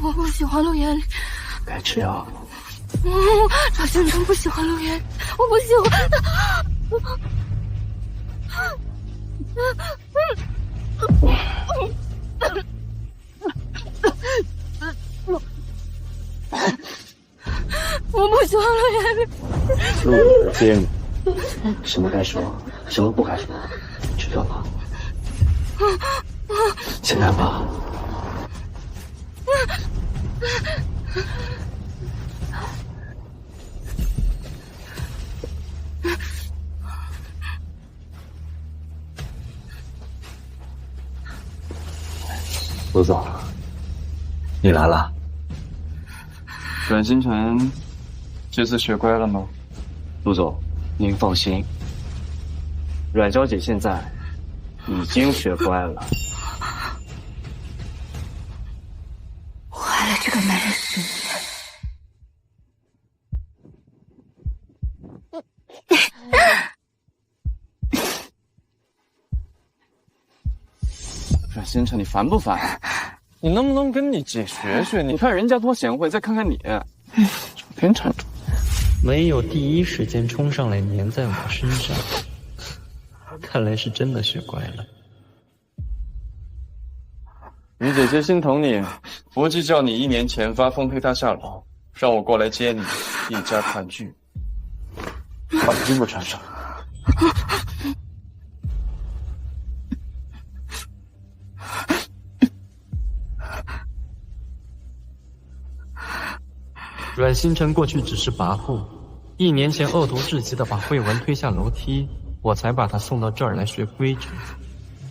我不喜欢陆言，该吃药。阮星辰不喜欢陆言，我不喜欢。我不喜欢陆言。陆言，什么该说，什么不该说，知道吗？现在吧。陆总，你来了。阮星辰这次学乖了吗？陆总，您放心，阮小姐现在已经学乖了。我爱了这个男人10年。阮星辰，你烦不烦？你能不能跟你姐学学？你看人家多贤惠，再看看你，整天缠着。没有第一时间冲上来粘在我身上，看来是真的学乖了。你姐姐心疼你，不计较你1年前发疯推她下楼，让我过来接你，一家团聚。把衣服穿上。阮星辰过去只是跋扈，1年前恶毒至极的把慧文推下楼梯，我才把他送到这儿来学规矩。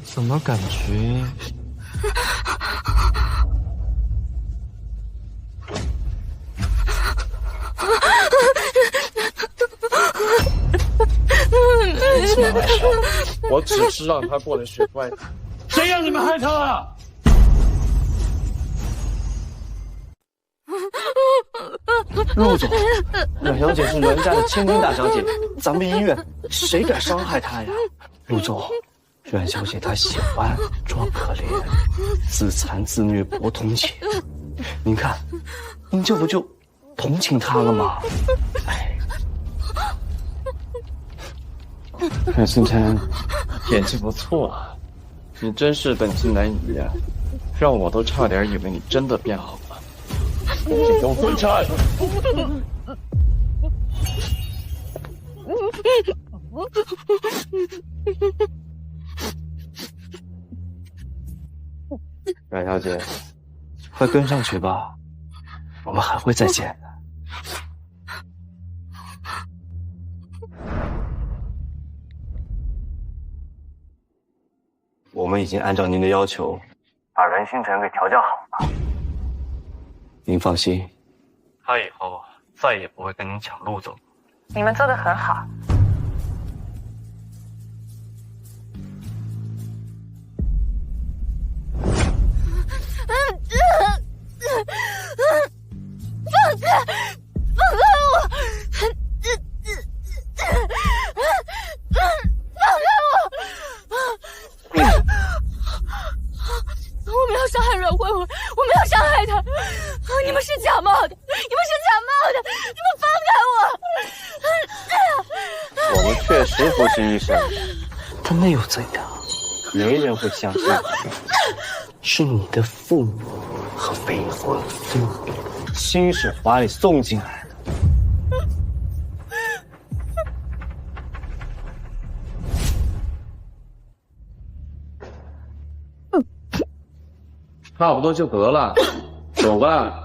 怎么感觉？没钱碍事，我只是让他过来学乖。谁让你们害他啊？陆总，阮小姐是阮家的千金大小姐，咱们医院谁敢伤害她呀？陆总，阮小姐她喜欢装可怜，自残自虐博同情。您看，您这不就同情她了吗？哎，阮星辰，演技不错啊，你真是本性难移啊，让我都差点以为你真的变好了。给我滚开！阮小姐，快跟上去吧，我们还会再见的。我们已经按照您的要求，把阮星辰给调教好了。您放心，他以后再也不会跟您抢陆总。你们做得很好。放开！放开我！放开我！我没有伤害阮慧文，我没有伤害他。你们是假冒的，你们是假冒的，你们放开我！我们确实不是医生，但那又怎样？没人会相信是你的父母和未婚夫亲手把你送进来的。差不多就得了，走吧。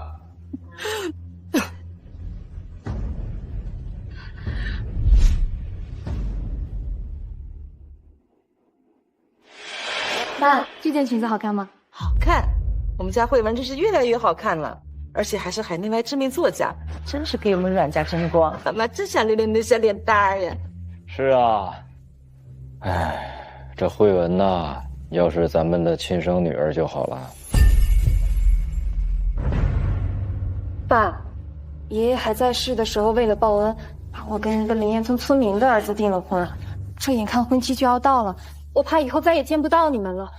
妈，这件裙子好看吗？好看，我们家慧文真是越来越好看了，而且还是海内外知名作家，真是给我们阮家争光。妈妈真想溜溜你的小脸蛋儿呀！是啊，哎，这慧文呐，要是咱们的亲生女儿就好了。爸，爷爷还在世的时候，为了报恩，把我跟一个林岩村村民的儿子订了婚。这眼看婚期就要到了，我怕以后再也见不到你们了。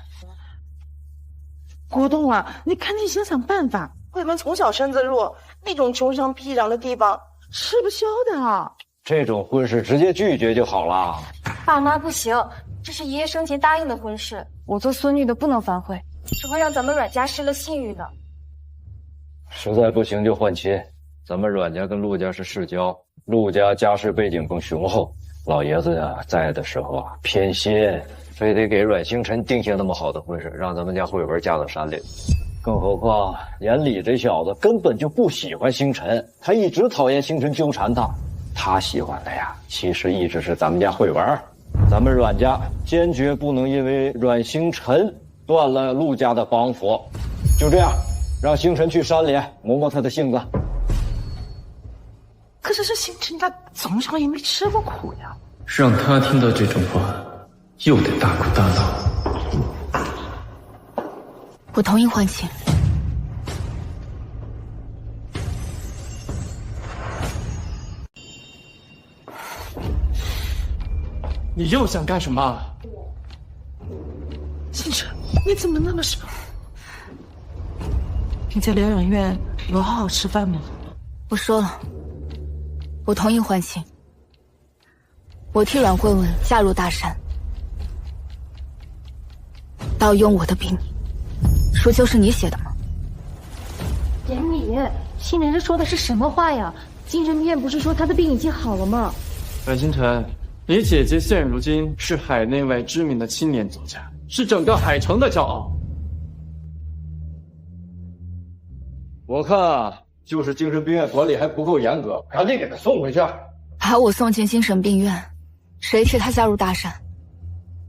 国栋啊，你赶紧想想办法。慧文从小身子弱，那种穷乡僻壤的地方吃不消的啊。这种婚事直接拒绝就好了。爸妈不行，这是爷爷生前答应的婚事，我做孙女的不能反悔，只会让咱们阮家失了信誉的。实在不行就换亲，咱们阮家跟陆家是世交，陆家家世背景更雄厚，老爷子呀在的时候啊偏心，非得给阮星辰定下那么好的婚事，让咱们家慧文嫁到山里。更何况眼里这小子根本就不喜欢星辰，他一直讨厌星辰纠缠他，他喜欢的呀其实一直是咱们家慧文。咱们阮家坚决不能因为阮星辰断了陆家的帮扶。就这样，让星辰去山里磨磨他的性子。可是这星辰他从小也没吃过苦呀，让他听到这种话，又得大哭大闹。我同意换亲。你又想干什么？星辰，你怎么那么傻？你在疗养院有好好吃饭吗？我说了，我同意换亲。我替阮慧文嫁入大山，盗用我的病，书就是你写的吗？典礼，新人这说的是什么话呀？精神病院不是说他的病已经好了吗？阮星辰，你姐姐现如今是海内外知名的青年作家，是整个海城的骄傲。我看啊，就是精神病院管理还不够严格，赶紧给他送回去。把我送进精神病院，谁替他嫁入大山？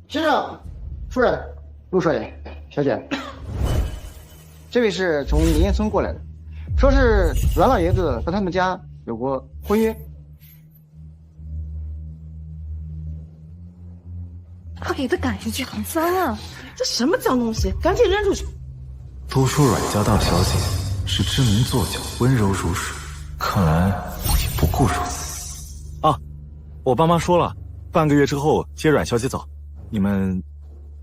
先生、夫人、陆水、小姐，这位是从林业村过来的，说是阮老爷子和他们家有过婚约。快给他赶下去，很脏啊！这什么脏东西？赶紧扔出去！都说阮家大小姐是知名作家，温柔如水，看来也不过如此。啊，我爸妈说了，半个月之后接阮小姐走。你们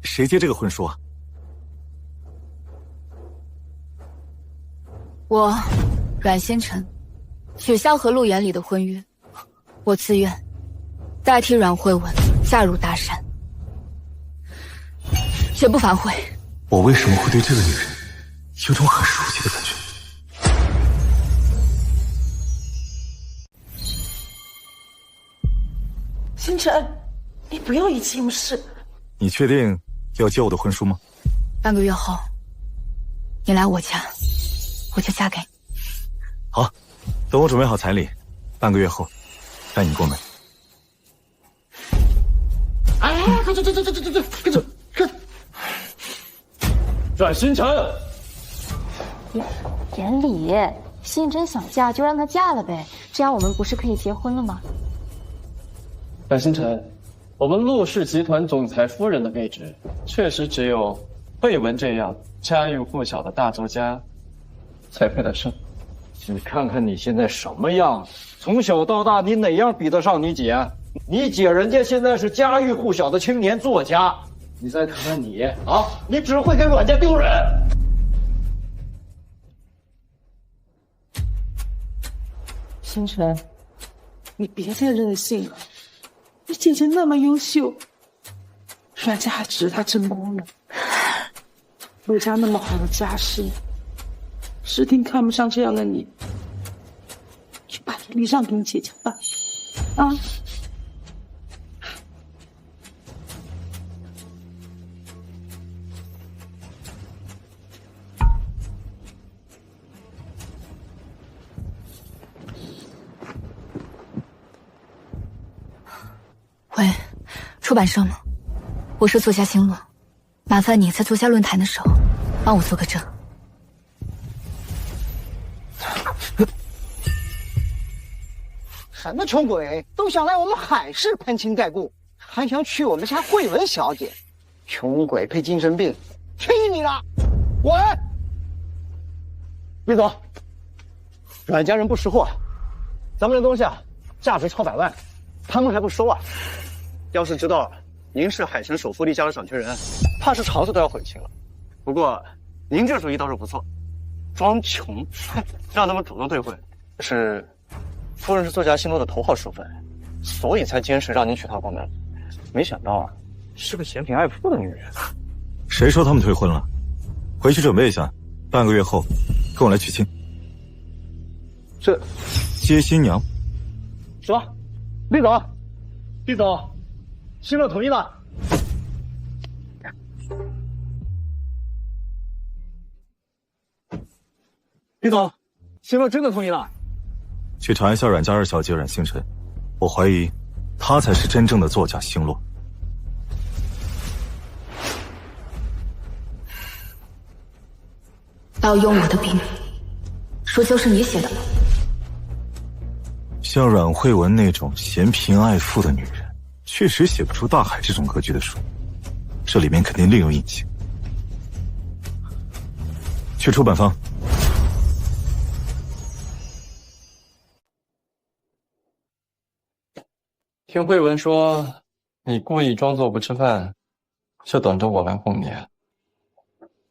谁接这个婚书啊？我阮星辰取消和陆远里的婚约，我自愿代替阮慧文嫁入大山，绝不反悔。我为什么会对这个女人有种很熟悉的感觉？星辰，你不要意气用事。你确定要接我的婚书吗？半个月后，你来我家，我就嫁给你。好，等我准备好彩礼，半个月后带你过门。哎，快走！阮星辰，典礼，新真想嫁就让她嫁了呗，这样我们不是可以结婚了吗？阮星辰，我们陆氏集团总裁夫人的位置，确实只有慧文这样家喻户晓的大作家才配得上。你看看你现在什么样，从小到大你哪样比得上你姐？你姐人家现在是家喻户晓的青年作家，你再看看你啊，你只会给阮家丢人。星辰，你别再任性了，你姐姐那么优秀，阮家还值她争光呢。陆家那么好的家世，指定看不上这样的你。去把礼让给你姐姐吧，啊！喂，出版社吗？我是作家星洛，麻烦你在作家论坛的时候帮我做个证。什么穷鬼都想来我们海氏攀亲带故，还想娶我们家慧文小姐，穷鬼配精神病，去你的！滚！别走，阮家人不识货，咱们这东西啊，价值超百万，他们还不收啊！要是知道您是海城首富丽家的掌权人，怕是朝子都要悔青了。不过，您这主意倒是不错，装穷，让他们主动兑汇。是，夫人是作家星落的头号淑粉，所以才坚持让您娶她过门。没想到啊，是个嫌贫爱富的女人。谁说他们退婚了？回去准备一下，半个月后跟我来娶亲。这接新娘。走，李总，李总，星落同意了。李总，星落真的同意了。去查一下阮家二小姐阮星辰，我怀疑她才是真正的作家星落。盗用我的笔名，书就是你写的吗？像阮慧文那种嫌贫爱富的女人，确实写不出《大海》这种格局的书，这里面肯定另有隐情。去出版方。听慧文说，你故意装作不吃饭，就等着我来哄你。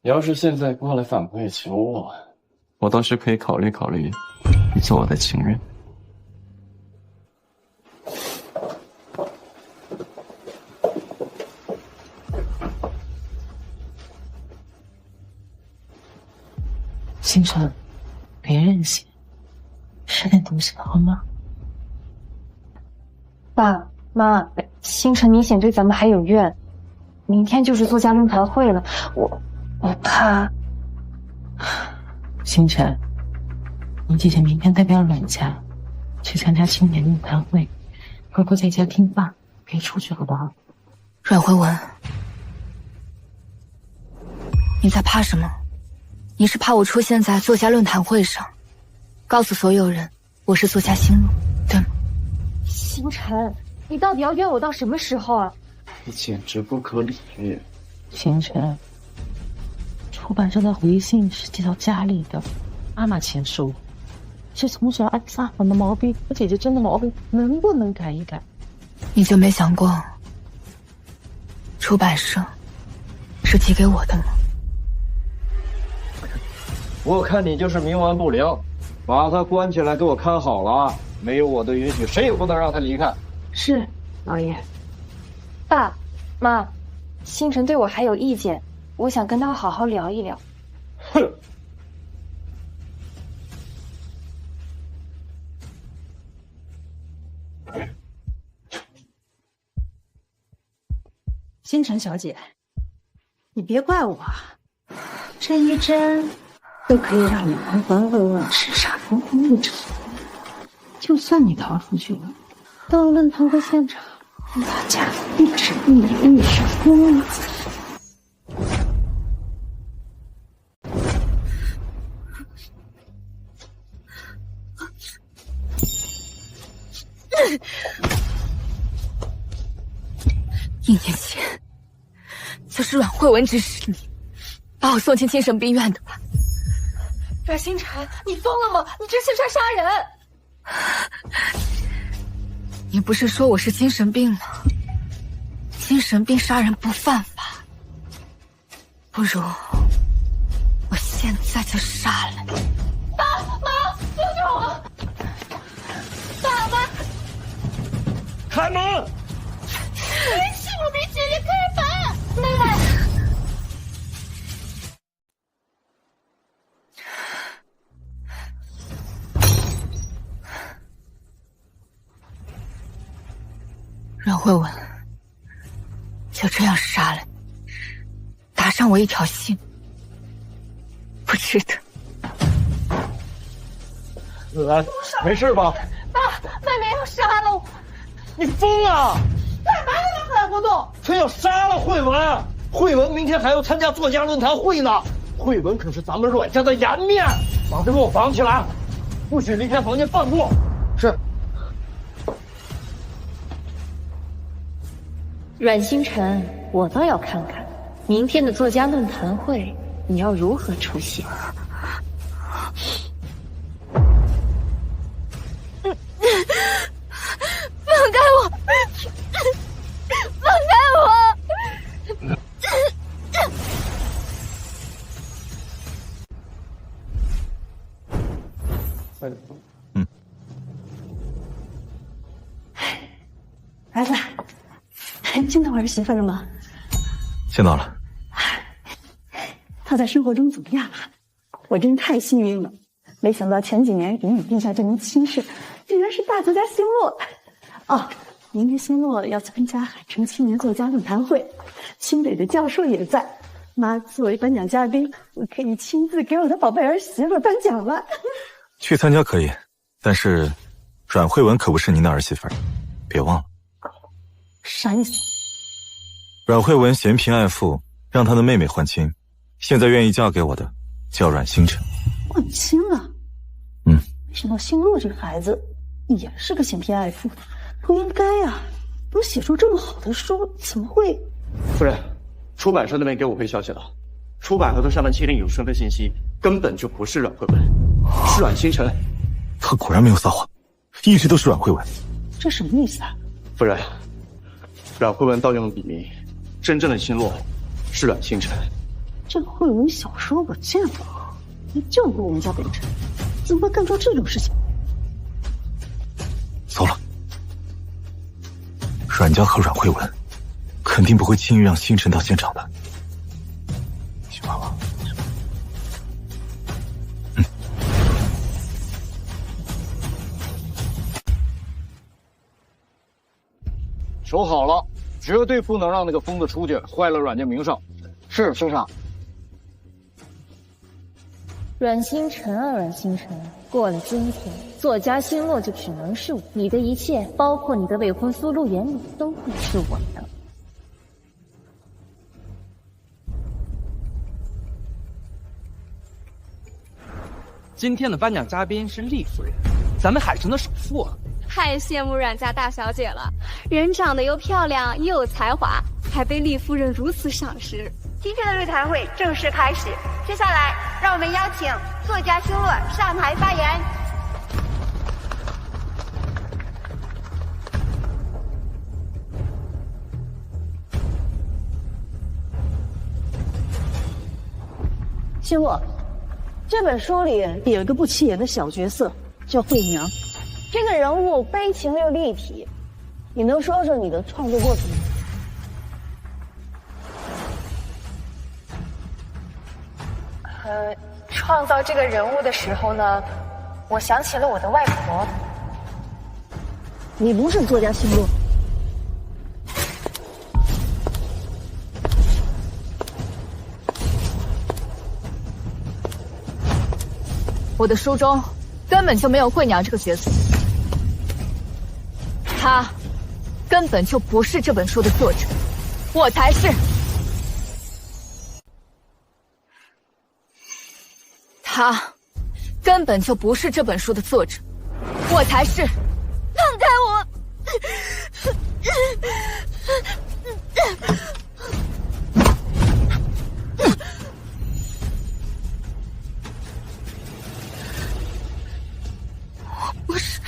你要是现在过来反悔求我，我倒是可以考虑考虑你做我的情人。星辰，别任性，吃点东西好吗？爸妈，星辰明显对咱们还有怨，明天就是作家论坛会了，我怕。星辰，你姐姐明天代表阮家去参加青年论坛会，哥哥在家听话，别出去好不好？阮慧文，你在怕什么？你是怕我出现在作家论坛会上，告诉所有人我是作家星落，对吗？星辰，你到底要怨我到什么时候啊？你简直不可理喻。星辰，出版社的回信是寄到家里的，妈妈签收。这从小爱撒谎的毛病，我姐姐真的毛病能不能改一改？你就没想过，出版社是寄给我的吗？我看你就是冥顽不灵，把他关起来给我看好了啊！没有我的允许，谁也不能让他离开。是，老爷。爸妈，星辰对我还有意见，我想跟他好好聊一聊。哼！星辰小姐，你别怪我，这一针都可以让你浑浑噩噩、叱咤风云一场。就算你逃出去了，到论坛会现场，大家一直以为你是疯子。1年前，就是阮慧文指使你把我送进精神病院的吧？阮星辰，你疯了吗？你这是在杀人！你不是说我是精神病吗？精神病杀人不犯法，不如我现在就杀了你！爸妈，救救我！爸妈，开门！对不起，我给姐姐开门。妹妹。阮慧文，就这样杀了你，搭上我一条心，不值得。来，没事吧？爸，妹妹要杀了我！你疯了！干嘛那么不来活动？他要杀了慧文！慧文明天还要参加作家论坛会呢。慧文可是咱们阮家的颜面，把他给我绑起来，不许离开房间半步。是。阮星辰，我倒要看看明天的作家论坛会你要如何出现。放开我！放开我！儿子，见到我儿媳妇了吗？见到了。她在生活中怎么样啊？我真太幸运了，没想到前几年给你定下这门亲事，竟然是大作家星落。哦，明天星落要参加海城青年作家论坛会，清北的教授也在。妈作为颁奖嘉宾，我可以亲自给我的宝贝儿媳妇颁奖了。去参加可以，但是阮慧文可不是您的儿媳妇儿，别忘了。啥意思？阮慧文嫌贫爱富，让她的妹妹换亲，现在愿意嫁给我的叫阮星辰。换亲了？没想到星落这个孩子也是个嫌贫爱富的，不应该啊！能写出这么好的书，怎么会？夫人，出版社那边给我回消息了，出版合同上面签订有身份信息，根本就不是阮慧文，是阮星辰。他果然没有撒谎，一直都是阮慧文。这什么意思啊？夫人，阮慧文盗用了笔名，真正的星落是阮星辰。这个慧文小说我见过，还救过我们家北辰，怎么会干出这种事情？糟了，阮家和阮慧文肯定不会轻易让星辰到现场的。去玩玩。守好了，绝对不能让那个疯子出去，坏了阮家名声。是，兄长。阮星辰啊，阮星辰，过了今天，作家星落就只能是我，你的一切，包括你的未婚夫陆延礼，都会是我的。今天的颁奖嘉宾是厉夫人，咱们海城的首富啊！太羡慕阮家大小姐了，人长得又漂亮又有才华，还被厉夫人如此赏识。今天的论坛会正式开始，接下来让我们邀请作家星落上台发言。星落，这本书里有一个不起眼的小角色，叫慧娘。这个人物悲情又立体，你能说说你的创作过程吗？创造这个人物的时候呢，我想起了我的外婆。你不是作家星落。我的书中根本就没有慧娘这个角色，她根本就不是这本书的作者，我才是。她根本就不是这本书的作者，我才是。放开我！不是，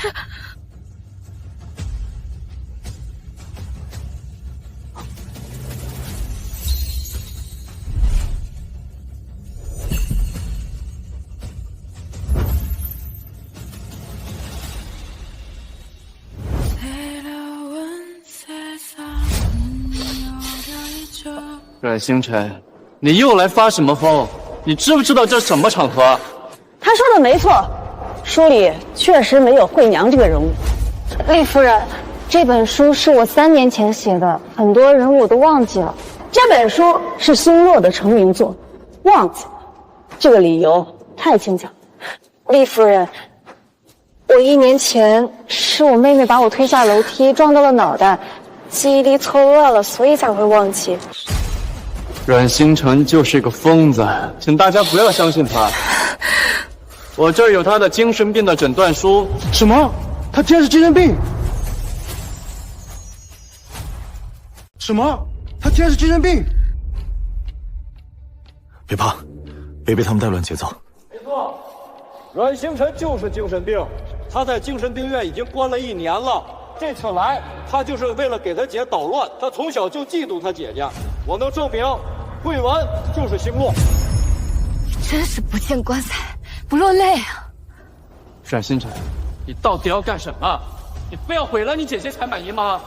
阮星辰，你又来发什么疯？你知不知道这是什么场合？他说的没错，书里确实没有慧娘这个人物。厉夫人，这本书是我3年前写的，很多人物我都忘记了。这本书是星落的成名作，忘记了，这个理由太牵强。厉夫人，我1年前是我妹妹把我推下楼梯，撞到了脑袋，记忆力错乱了，所以才会忘记。阮星辰就是个疯子，请大家不要相信他。我这儿有他的精神病的诊断书。什么？他竟然是精神病？什么？他竟然是精神病？别怕，别被他们带乱节奏。没错，阮星辰就是精神病，他在精神病院已经关了1年了。这次来，他就是为了给他姐捣乱。他从小就嫉妒他姐姐。我能证明，慧文就是星落。真是不见棺材不落泪啊！阮星辰，你到底要干什么？你非要毁了你姐姐才满意吗？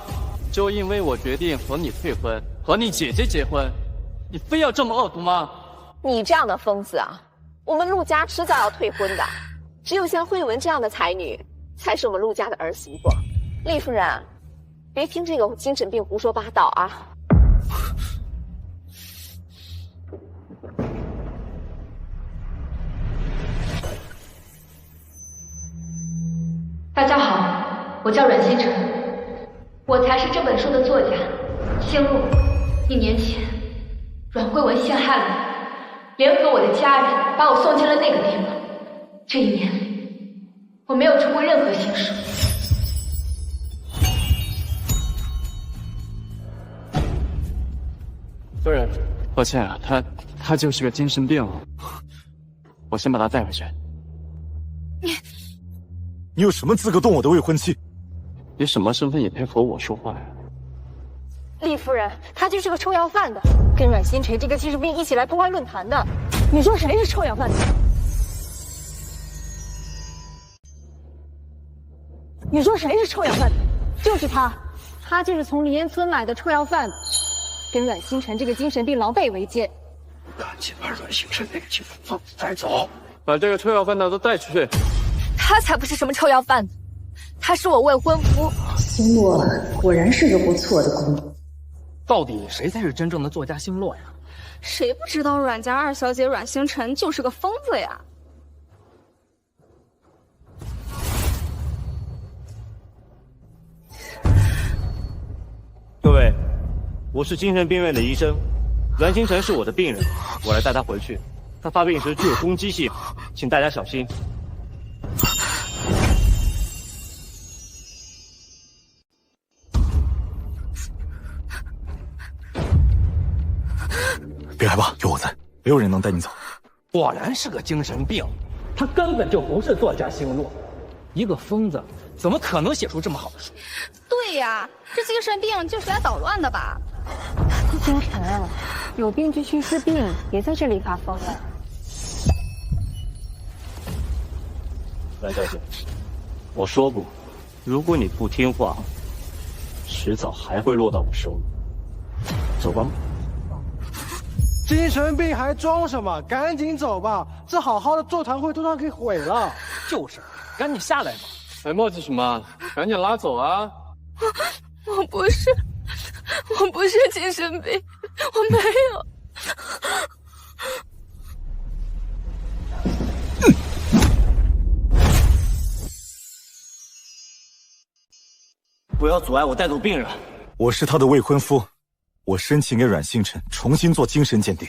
就因为我决定和你退婚，和你姐姐结婚，你非要这么恶毒吗？你这样的疯子啊，我们陆家迟早要退婚的。只有像慧文这样的才女，才是我们陆家的儿媳妇。厉夫人，别听这个精神病胡说八道啊！大家好，我叫阮星辰，我才是这本书的作家。星路，1年前，阮慧文陷害了我，联合我的家人把我送进了那个地方。这1年里，我没有出过任何心术。夫人，抱歉啊，他就是个精神病，我先把他带回去。你有什么资格动我的未婚妻？你什么身份也配和我说话呀？厉夫人，他就是个臭要饭的，跟阮星辰这个精神病一起来破坏论坛的。你说谁是臭要饭的？你说谁是臭要饭的？就是他，他就是从梨园村来的臭要饭，跟阮星辰这个精神病狼狈为奸。赶紧把阮星辰那个精神疯子带走，把这个臭要饭的都带出去。他才不是什么臭要饭的，他是我未婚夫。星洛果然是个不错的公主。到底谁才是真正的作家星洛呀？谁不知道阮家2小姐阮星辰就是个疯子呀？各位，我是精神病院的医生，阮星辰是我的病人，我来带他回去。他发病时具有攻击性，请大家小心。别害怕，有我在，没有人能带你走。果然是个精神病，他根本就不是作家星洛，一个疯子怎么可能写出这么好的书？对呀，这精神病就是来捣乱的吧？星辰，有病就去治病，别在这里发疯了。阮小姐，我说过，如果你不听话，迟早还会落到我手里。走吧。精神病还装什么？赶紧走吧！这好好的座谈会都让给毁了。就是，赶紧下来吧！还磨叽什么？赶紧拉走啊！我不是精神病，我没有。不要阻碍我带走病人。我是他的未婚夫，我申请给阮星辰重新做精神鉴定。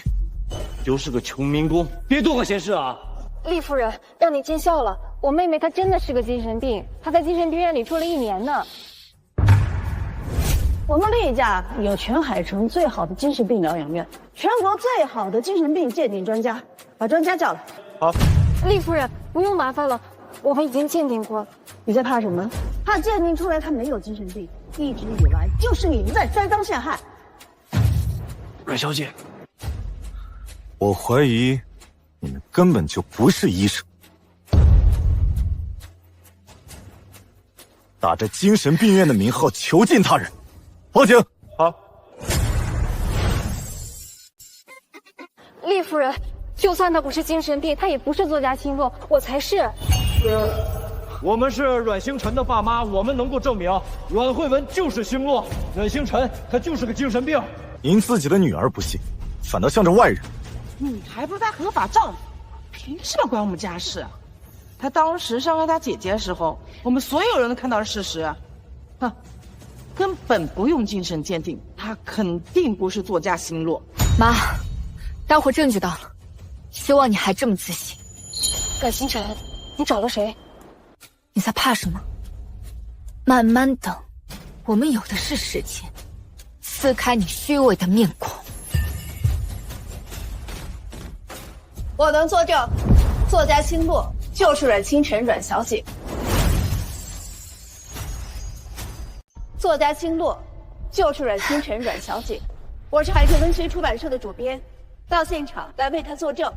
就是个穷民工，别多管闲事啊！厉夫人，让你见笑了。我妹妹她真的是个精神病，她在精神病院里住了1年呢。我们厉家有全海城最好的精神病疗养院，全国最好的精神病鉴定专家，把专家叫来。好。厉夫人，不用麻烦了，我们已经鉴定过了。你在怕什么？怕鉴定出来他没有精神病，一直以来就是你们在栽赃陷害。阮小姐，我怀疑你们根本就不是医生，打着精神病院的名号囚禁他人。报警！好。厉夫人，就算他不是精神病，他也不是作家星洛，我才是。我们是阮星辰的爸妈，我们能够证明阮慧文就是星洛，阮星辰他就是个精神病。您自己的女儿不信，反倒向着外人。你还不是他合法丈夫，凭什么管我们家事啊？他当时伤害他姐姐的时候，我们所有人都看到了事实。哼，根本不用精神鉴定，他肯定不是作家星洛。妈，待会证据到了，希望你还这么自信。阮星辰，你找了谁？你在怕什么？慢慢等，我们有的是时间，撕开你虚伪的面孔。我能作证，作家星洛就是阮星辰阮小姐。作家星洛就是阮星辰阮小姐。我是海城文学出版社的主编，到现场来为她作证。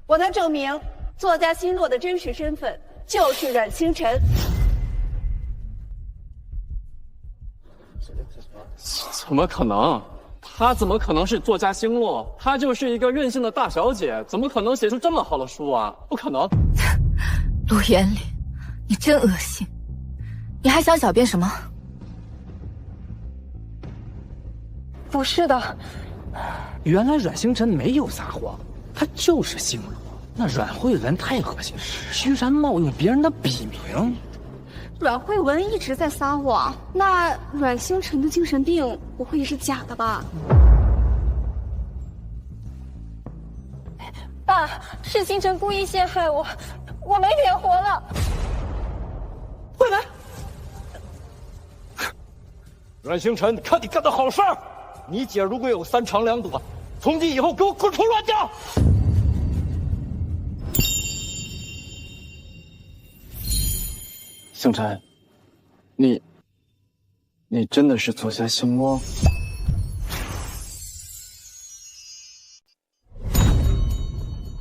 我能证明作家星洛的真实身份，就是阮星辰。怎么可能？她怎么可能是作家星落？她就是一个任性的大小姐，怎么可能写出这么好的书啊？不可能！陆延里，你真恶心！你还想狡辩什么？不是的，原来阮星辰没有撒谎，他就是星落。那阮慧文太恶心了，居然冒用别人的笔名。阮慧文一直在撒谎，那阮星辰的精神病不会也是假的吧？爸，是星辰故意陷害我，我没脸活了。慧文，阮星辰，看你干的好事儿！你姐如果有3长2短，从今以后给我滚出阮家！星辰，你真的是作家星落？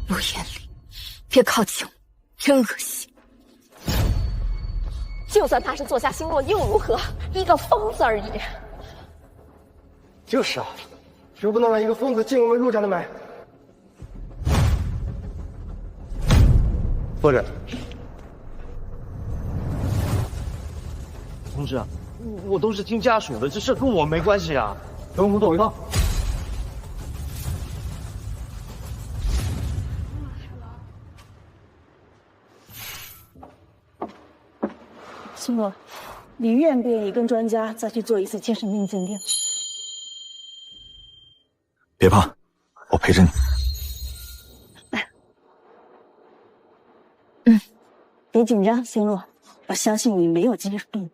陆延里，别靠近我，真恶心！就算他是作家星落又如何？一个疯子而已。就是啊，绝不能让一个疯子进我们陆家的门。夫人，同志，我都是听家属的，这事跟我没关系啊。跟我们走一趟。星落，你愿不愿意跟专家再去做一次精神病鉴定？别怕，我陪着你。别紧张，星落，我相信你没有精神病。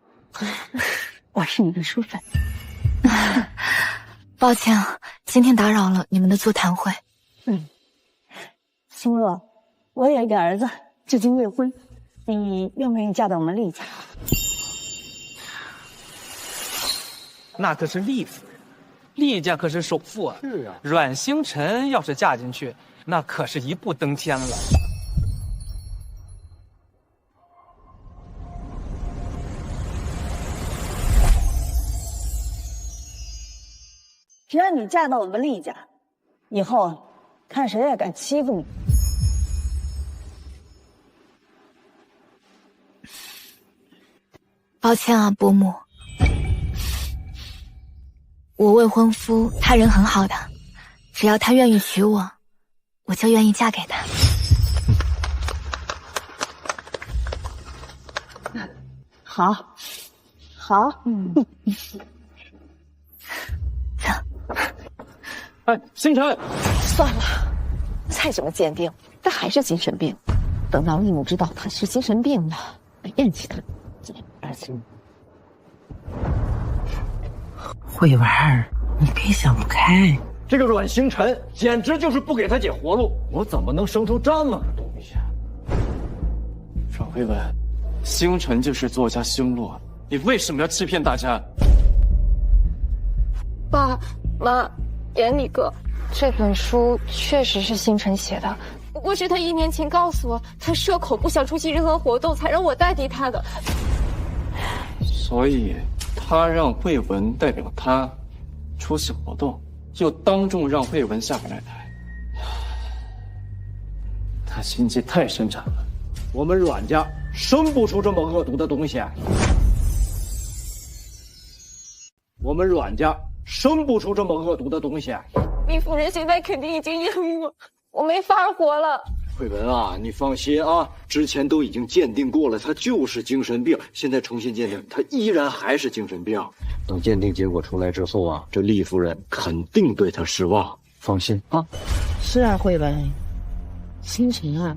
我是你的书粉。抱歉啊，今天打扰了你们的座谈会。星落，我有一个儿子，至今未婚，你愿不愿意嫁到我们厉家？那可是厉夫人，厉家可是首富啊。是啊，阮星辰要是嫁进去，那可是一步登天了。只要你嫁到我们厉家，以后看谁也敢欺负你。抱歉啊，伯母，我未婚夫他人很好的，只要他愿意娶我，我就愿意嫁给他。好，好，哎，星辰，算了，再怎么鉴定，他还是精神病。等到义母知道他是精神病了，厌弃他。儿子，慧文儿，你别想不开。这个阮星辰简直就是不给他姐活路，我怎么能生出这么个东西啊？阮慧文，星辰就是作家星落，你为什么要欺骗大家？爸妈，延里哥，这本书确实是星辰写的，不过是他1年前告诉我，他社恐，不想出席任何活动，才让我代替他的。所以，他让慧文代表他出席活动，又当众让慧文下不来台，他心机太深沉了。我们阮家生不出这么恶毒的东西。我们阮家生不出这么恶毒的东西。厉夫人现在肯定已经厌恶我，我没法活了。慧文啊，你放心啊，之前都已经鉴定过了，他就是精神病，现在重新鉴定，他依然还是精神病。等鉴定结果出来之后啊，这厉夫人肯定对他失望。放心啊。是啊，慧文，星辰啊，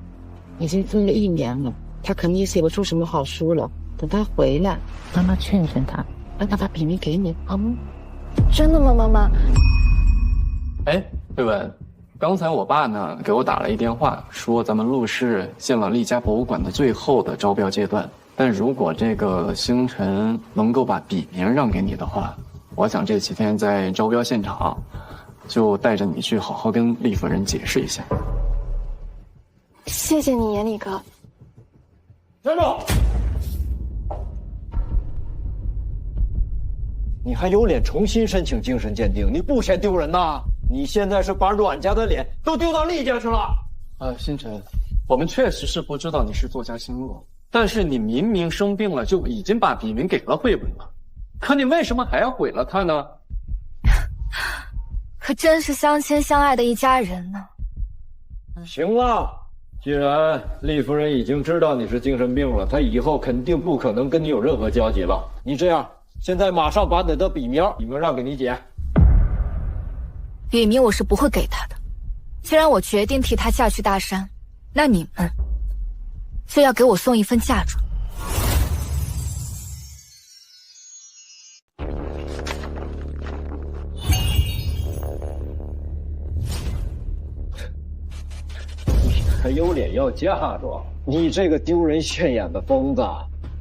已经分了1年了，他肯定也写不出什么好书了。等他回来，妈妈劝劝他，让他把笔名给你，好吗？真的吗，妈妈？哎，慧文，刚才我爸呢给我打了一电话，说咱们陆氏进了厉家博物馆的最后的招标阶段，但如果这个星辰能够把笔名让给你的话，我想这几天在招标现场就带着你去好好跟厉夫人解释一下。谢谢你，延里哥。站住！你还有脸重新申请精神鉴定？你不嫌丢人呐？你现在是把阮家的脸都丢到厉家去了。星辰，我们确实是不知道你是作家星落，但是你明明生病了就已经把笔名给了慧文了，可你为什么还要毁了他呢？可真是相亲相爱的一家人呢。行了，既然厉夫人已经知道你是精神病了，她以后肯定不可能跟你有任何交集了。你这样，现在马上把你的笔名让给你姐。笔名我是不会给她的。既然我决定替她嫁去大山，那你们就要给我送一份嫁妆。还有脸要嫁妆？你这个丢人现眼的疯子！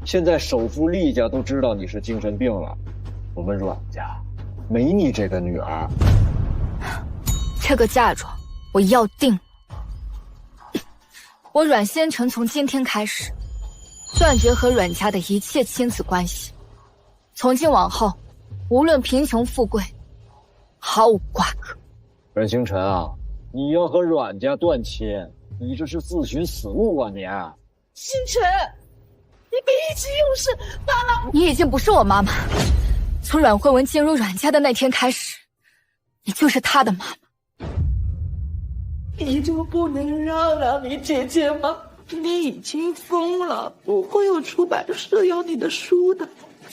现在首富厉家都知道你是精神病了，我们阮家没你这个女儿。这个嫁妆我要定。我阮仙城从今天开始断绝和阮家的一切亲子关系，从今往后，无论贫穷富贵，毫无瓜葛。阮星辰啊，你要和阮家断亲，你这是自寻死路啊你！星辰，你别意气用事，妈妈！你已经不是我妈妈，从阮慧文进入阮家的那天开始，你就是她的妈妈。你就不能让让你姐姐吗？你已经疯了，不会有出版社要你的书的。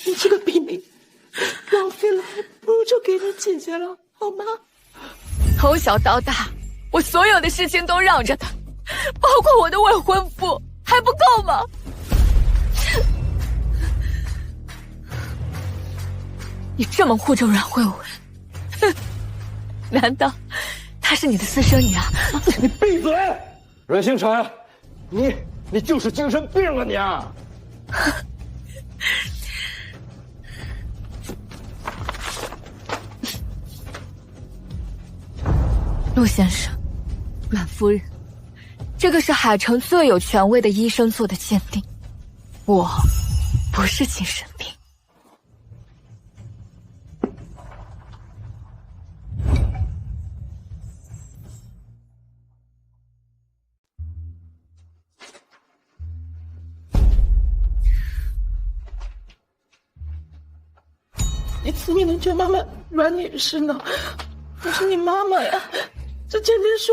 你这个笔名浪费了，不如就给你姐姐了，好吗？从小到大，我所有的事情都让着她，包括我的未婚夫，还不够吗？你这么护着阮慧文，哼，难道她是你的私生女啊？你闭嘴！阮星辰，你就是精神病啊你！陆先生，阮夫人，这个是海城最有权威的医生做的鉴定，我不是精神病。你怎么能叫妈妈阮女士呢？我是你妈妈呀，这鉴定书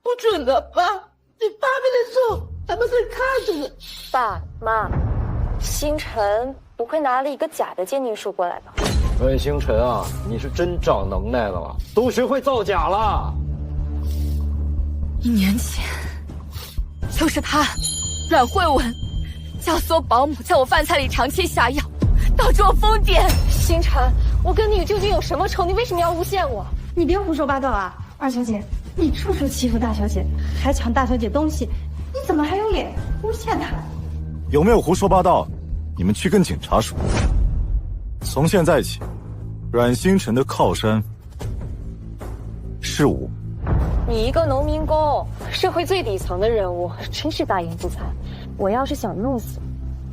不准的，爸，你爸没得做，咱们在看着呢。爸妈，星辰不会拿了一个假的鉴定书过来吧？阮星辰啊，你是真长能耐了，都学会造假了。1年前，就是他，阮慧文，教唆保姆在我饭菜里长期下药，导致我疯癫。星辰，我跟你究竟有什么仇？你为什么要诬陷我？你别胡说八道啊！二小姐，你处处欺负大小姐，还抢大小姐东西，你怎么还有脸诬陷她？有没有胡说八道？你们去跟警察说。从现在起，阮星辰的靠山是我。你一个农民工，社会最底层的人物，真是大言不惭。我要是想弄死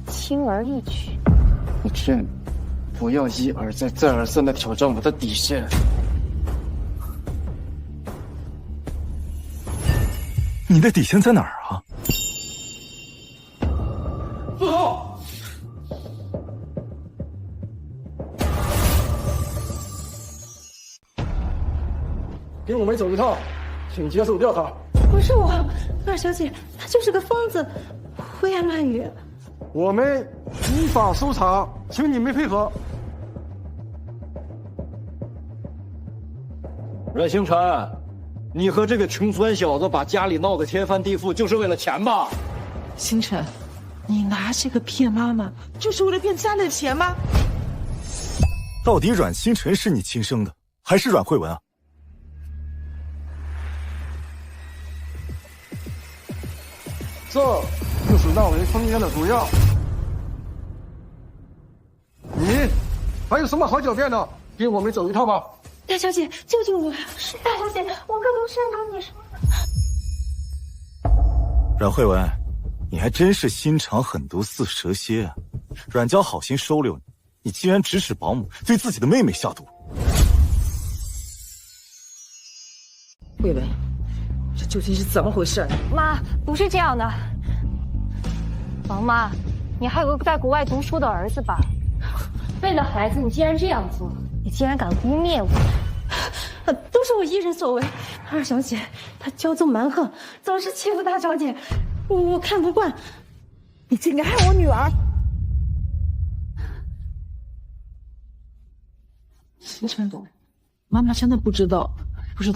你，轻而易举。我劝你，不要一而再、再而三的挑战我的底线。你的底线在哪儿啊？不好！给我们走一趟，请接受调查。不是我，二小姐，她就是个疯子，胡言乱语。我们依法搜查，请你们配合。阮星辰，你和这个穷酸小子把家里闹得天翻地覆，就是为了钱吧？星辰，你拿这个骗妈妈，就是为了骗家里的钱吗？到底阮星辰是你亲生的，还是阮慧文啊？这就是让人封烟的毒药。你还有什么好狡辩的？跟我们走一趟吧。大小姐，救救我！是大小姐，我可不是让你说的。阮慧文，你还真是心肠狠毒似蛇蝎啊！阮家好心收留你，你竟然指使保姆对自己的妹妹下毒。慧文，这究竟是怎么回事？妈，不是这样的。王妈，你还有个在国外读书的儿子吧？为了孩子，你竟然这样做，你竟然敢污蔑我！都是我一人所为。二小姐她骄纵蛮横，总是欺负大小姐，我看不惯。你竟敢害我女儿！星辰，妈妈真的不知道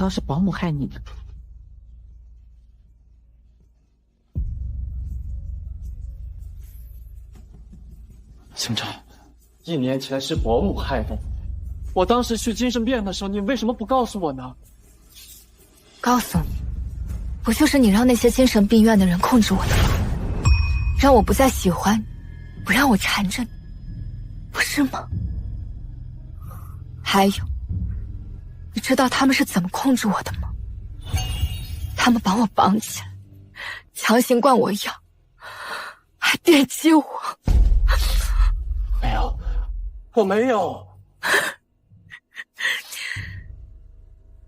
是保姆害你的。星辰，1年前是保姆害的你。我当时去精神病院的时候，你为什么不告诉我呢？告诉你，不就是你让那些精神病院的人控制我的吗？让我不再喜欢，不让我缠着你，不是吗？还有，你知道他们是怎么控制我的吗？他们把我绑起来，强行灌我药，还电击我。没有，我没有。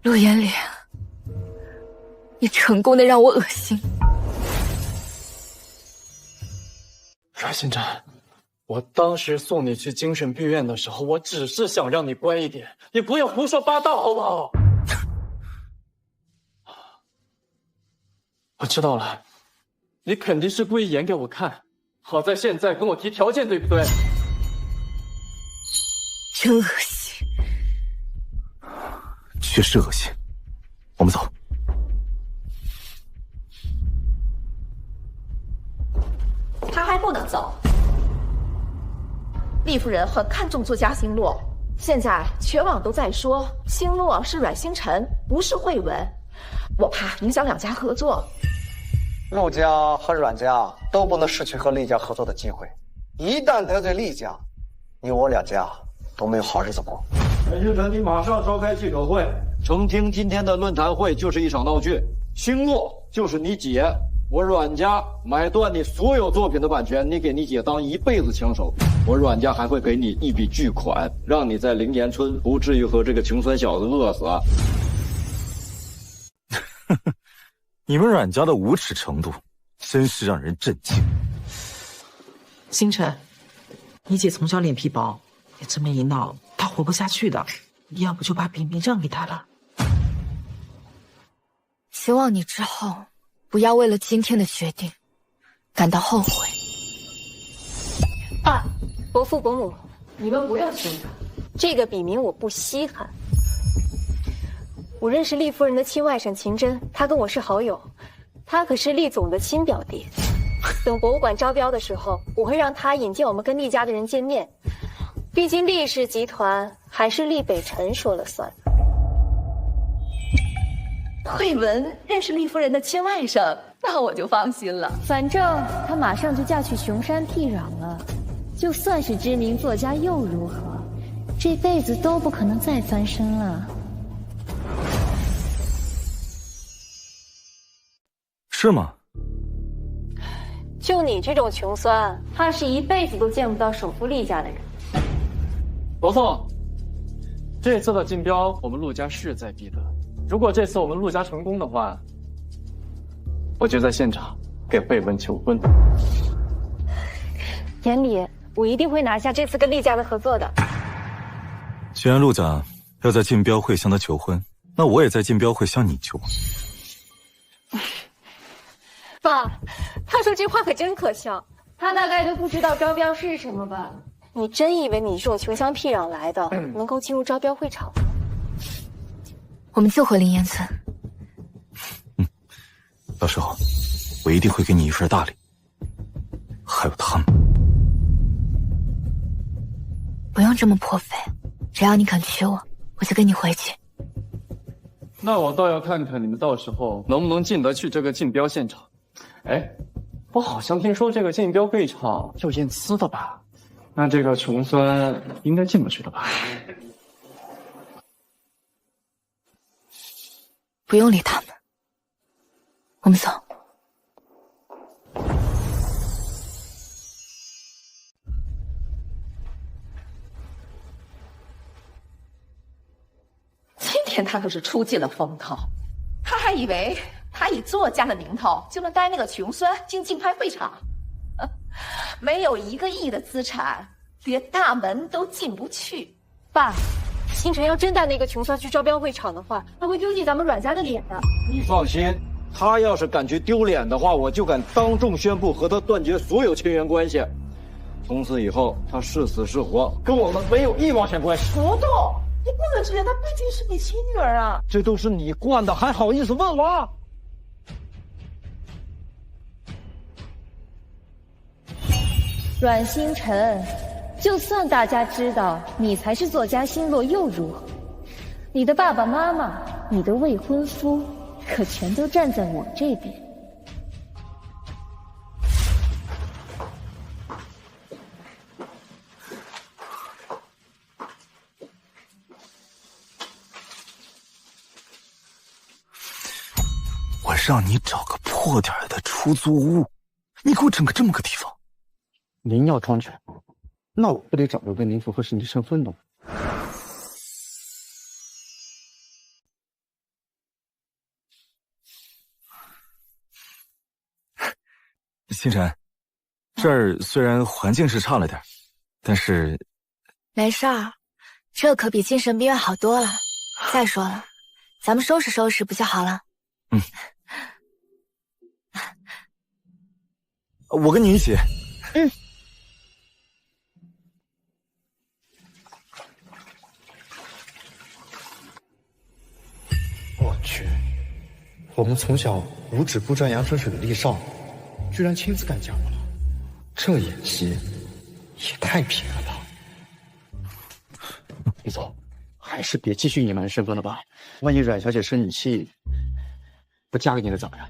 陆延莲，你成功的让我恶心。阮星辰，我当时送你去精神病院的时候，我只是想让你乖一点，你不要胡说八道，好不好？我知道了，你肯定是故意演给我看，好在现在跟我提条件，对不对？真恶心，确实恶心。我们走。他还不能走。厉夫人很看重作家星落，现在全网都在说星落是阮星辰，不是慧文，我怕影响两家合作。陆家和阮家都不能失去和厉家合作的机会，一旦得罪厉家，你我两家都没有好日子过。阮星辰，你马上召开记者会，澄清今天的论坛会就是一场闹剧，星落就是你姐，我阮家买断你所有作品的版权，你给你姐当一辈子枪手，我阮家还会给你一笔巨款，让你在灵岩村不至于和这个穷酸小子饿死啊！你们阮家的无耻程度，真是让人震惊。星辰，你姐从小脸皮薄，你这么一闹，她活不下去的。要不就把笔名让给她了。希望你之后不要为了今天的决定感到后悔。爸，伯父伯母，你们不要凶他，这个笔名我不稀罕。我认识厉夫人的亲外甥秦真，她跟我是好友，她可是厉总的亲表弟。等博物馆招标的时候，我会让她引荐我们跟厉家的人见面。毕竟厉氏集团还是厉北辰说了算。慧文认识厉夫人的亲外甥，那我就放心了。反正她马上就嫁去雄山僻壤了，就算是知名作家又如何？这辈子都不可能再翻身了。是吗？就你这种穷酸，怕是一辈子都见不到首富厉家的人。伯父，这次的竞标我们陆家势在必得。如果这次我们陆家成功的话，我就在现场给慧文求婚。眼里，我一定会拿下这次跟厉家的合作的。既然陆家要在竞标会向他求婚，那我也在竞标会向你求婚。爸，他说这话可真可笑，他大概都不知道招标是什么吧？你真以为你这种穷乡僻壤来的，能够进入招标会场吗？我们就回灵岩村。到时候我一定会给你一份大礼。还有他们，不用这么破费，只要你肯娶我，我就跟你回去。那我倒要看看你们到时候能不能进得去这个竞标现场。哎，我好像听说这个竞标会场要验资的吧？那这个穷酸应该进不去了吧？不用理他们，我们走。他可是出尽了风头，他还以为他以作家的名头就能带那个穷酸进竞拍会场，没有1个亿的资产，连大门都进不去。爸，星辰要真带那个穷酸去招标会场的话，他会丢尽咱们阮家的脸的。你放心，他要是敢去丢脸的话，我就敢当众宣布和他断绝所有亲缘关系。从此以后，他是死是活，跟我们没有1毛钱关系。糊涂！你不能这样，她毕竟是你亲女儿啊！这都是你惯的，还好意思问我？阮星辰，就算大家知道你才是作家星落又如何？你的爸爸妈妈、你的未婚夫，可全都站在我这边。我让你找个破点的出租屋，你给我整个这么个地方。您要装全，那我不得找个跟您符合实际身份的吗？星辰，这儿虽然环境是差了点，但是没事儿，这可比精神病院好多了。再说了，咱们收拾收拾不就好了？嗯，我跟你一起。嗯。我去，我们从小五指不沾阳春水的厉少，居然亲自干家务了，这演技也太拼了吧！李总，还是别继续隐瞒身份了吧，万一阮小姐生你气，不嫁给你的咋样？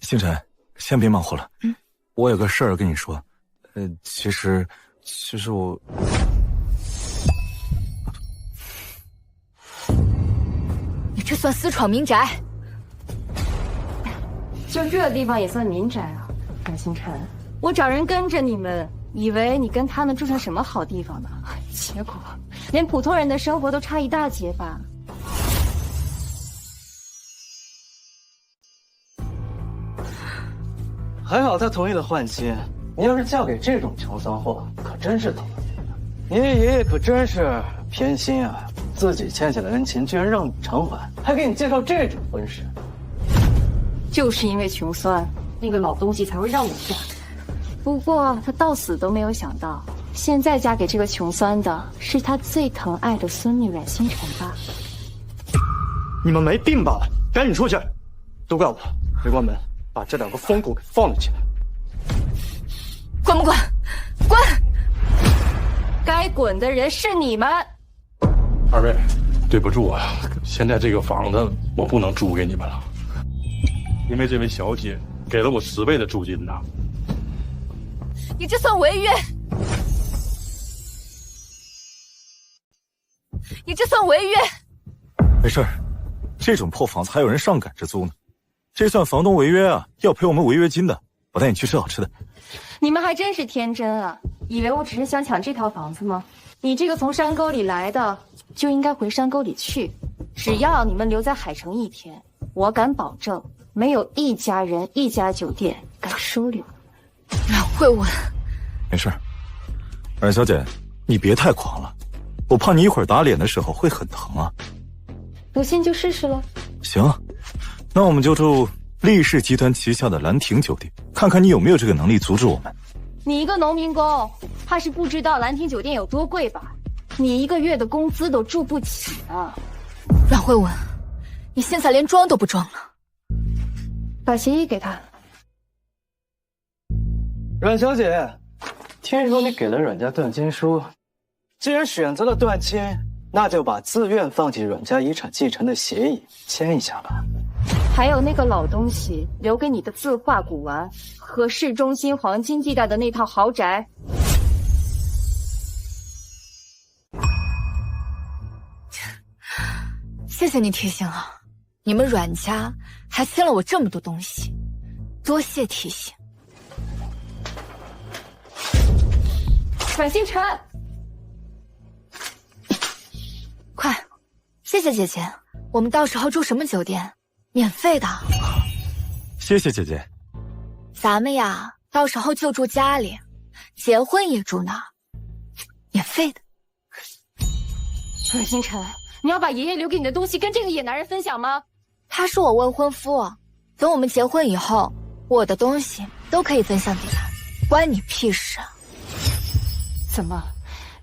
星辰，先别忙活了。嗯，我有个事儿跟你说。其实我。你这算私闯民宅？就这地方也算民宅啊？阮星辰，我找人跟着你们，以为你跟他们住上什么好地方呢？结果连普通人的生活都差一大截吧。还好他同意了换妻，你要是嫁给这种穷骚货，可真是倒霉了。你爷爷可真是偏心啊，自己欠下的恩情居然让你偿还，还给你介绍这种婚事。就是因为穷酸，那个老东西才会让我嫁。不过他到死都没有想到，现在嫁给这个穷酸的是他最疼爱的孙女阮星辰吧？你们没病吧？赶紧出去！都怪我，没关门，把这2个疯狗给放了起来。滚不滚？滚！该滚的人是你们。二位，对不住啊，现在这个房子我不能租给你们了，因为这位小姐给了我10倍的租金呐。你这算违约！你这算违约！没事儿，这种破房子还有人上赶着租呢，这算房东违约啊，要赔我们违约金的。我带你去吃好吃的。你们还真是天真啊，以为我只是想抢这套房子吗？你这个从山沟里来的，就应该回山沟里去。只要你们留在海城1天，我敢保证，没有一家人、一家酒店敢收留。阮慧文，没事儿，阮小姐，你别太狂了，我怕你一会儿打脸的时候会很疼啊。不信就试试了。行，那我们就住力士集团旗下的兰亭酒店，看看你有没有这个能力阻止我们。你一个农民工，怕是不知道兰亭酒店有多贵吧？你1个月的工资都住不起啊！阮慧文，你现在连装都不装了。把协议给他。阮小姐，听说你给了阮家断亲书，既然选择了断亲，那就把自愿放弃阮家遗产继承的协议签一下吧。还有那个老东西留给你的字画古玩和市中心黄金地带的那套豪宅。谢谢你提醒啊，你们阮家还欠了我这么多东西，多谢提醒。阮星辰，快，谢谢姐姐。我们到时候住什么酒店？免费的。谢谢姐姐。咱们呀，到时候就住家里，结婚也住那儿，免费的。阮星辰，你要把爷爷留给你的东西跟这个野男人分享吗？他是我未婚夫，等我们结婚以后，我的东西都可以分享给他，关你屁事啊！怎么，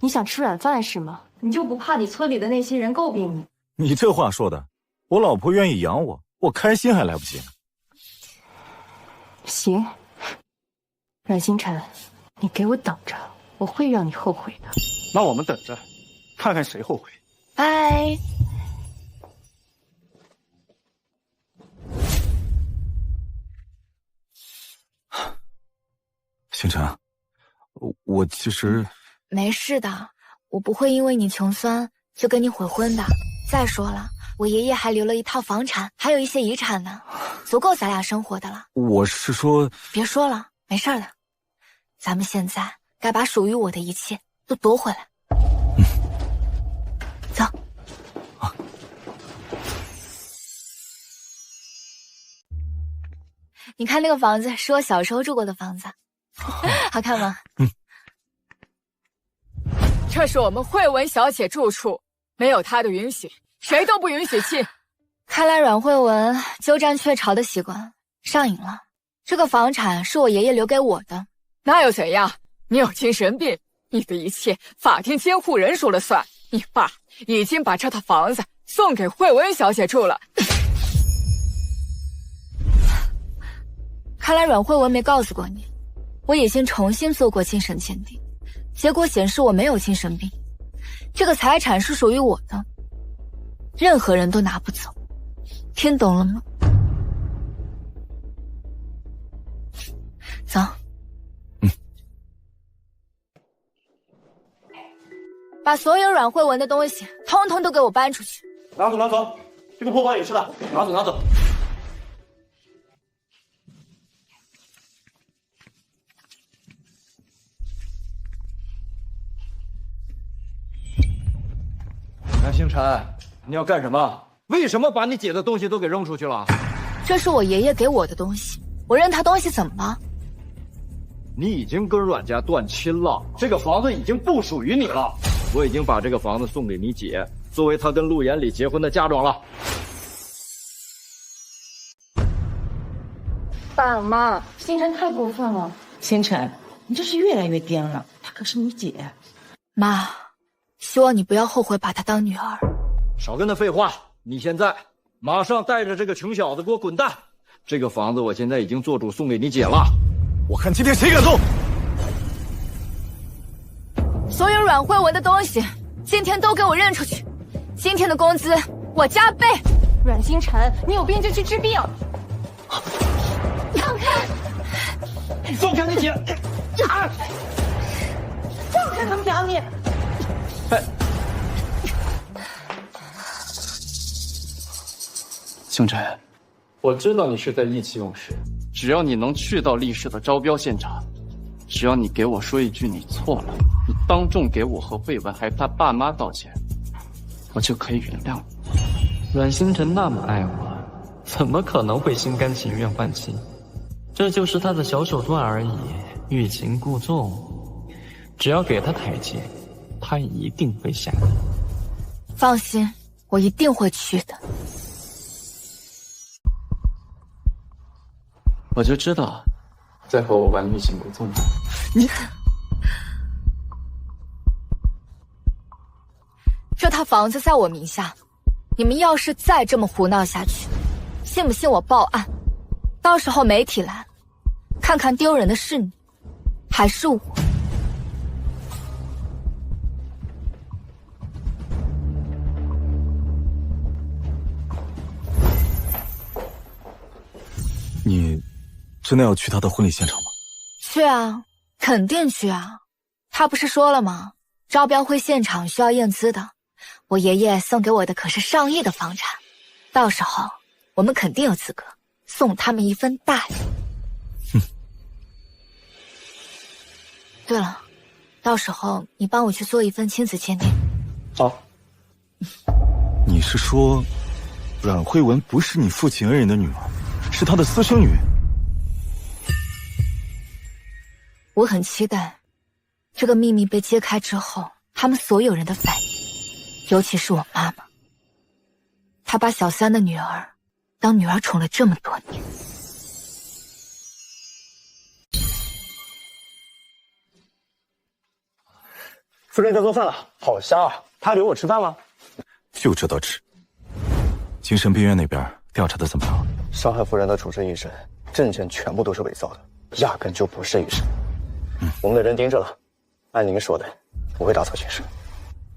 你想吃软饭是吗？你就不怕你村里的那些人诟病你？你这话说的，我老婆愿意养我，我开心还来不及呢。行，阮星辰，你给我等着，我会让你后悔的。那我们等着，看看谁后悔。拜。星辰，我其实没事的，我不会因为你穷酸就跟你悔婚的。再说了，我爷爷还留了一套房产，还有一些遗产呢，足够咱俩生活的了。我是说，别说了，没事的。咱们现在该把属于我的一切都夺回来。走。你看那个房子是我小时候住过的房子，好看吗？这是我们慧文小姐住处，没有她的允许，谁都不允许进。看来阮慧文鸠占鹊巢的习惯上瘾了。这个房产是我爷爷留给我的，那又怎样？你有精神病，你的一切法定监护人说了算。你爸已经把这套房子送给慧文小姐住了。看来阮慧文没告诉过你，我已经重新做过精神鉴定，结果显示我没有精神病，这个财产是属于我的，任何人都拿不走，听懂了吗？走。把所有阮慧文的东西通通都给我搬出去。拿走拿走，这个破包也是的，拿走拿走。那星辰，你要干什么？为什么把你姐的东西都给扔出去了？这是我爷爷给我的东西，我扔他东西怎么了？你已经跟阮家断亲了，这个房子已经不属于你了。我已经把这个房子送给你姐，作为她跟陆延礼结婚的嫁妆了。爸妈，星辰太过分了。星辰，你这是越来越颠了，她可是你姐。妈，希望你不要后悔把她当女儿。少跟他废话！你现在马上带着这个穷小子给我滚蛋！这个房子我现在已经做主送给你姐了，我看今天谁敢动！所有阮慧文的东西，今天都给我扔出去！今天的工资我加倍！阮星辰，你有病就去治病！让开！你放开你姐！放开他们俩你！星辰，我知道你是在意气用事，只要你能去到厉氏的招标现场，只要你给我说一句你错了，你当众给我和慧文还有他爸妈道歉，我就可以原谅你。阮星辰那么爱我，怎么可能会心甘情愿换妻？这就是他的小手段而已，欲擒故纵。只要给他台阶，他一定会下的。放心，我一定会去的。我就知道，在和我玩欲擒故纵。你，这套房子在我名下，你们要是再这么胡闹下去，信不信我报案？到时候媒体来，看看丢人的是你，还是我？你真的要去他的婚礼现场吗？去啊，肯定去啊！他不是说了吗？招标会现场需要验资的，我爷爷送给我的可是上亿的房产，到时候我们肯定有资格送他们一份大礼。对了，到时候你帮我去做一份亲子鉴定。好。你是说，阮慧文不是你父亲恩人的女儿，是他的私生女？我很期待，这个秘密被揭开之后，他们所有人的反应，尤其是我妈妈。她把小三的女儿当女儿宠了这么多年。夫人在做饭了，好香啊！她留我吃饭了。就知道吃。精神病院那边调查的怎么样？伤害夫人的主治医生，证件全部都是伪造的，压根就不是医生。我们的人盯着了，按您说的，不会打草惊蛇。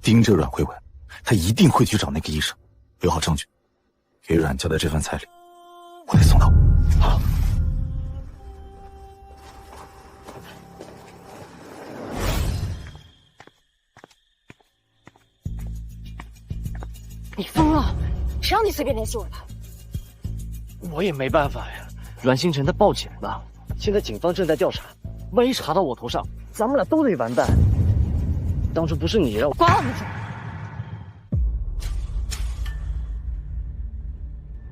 盯着阮慧文，他一定会去找那个医生，留好证据。给阮家的这份彩礼，我得送到。好。你疯了！谁让你随便联系我的？我也没办法呀。阮星辰他报警了，现在警方正在调查，万一查到我头上，咱们俩都得完蛋。当初不是你让我……关我们嘴！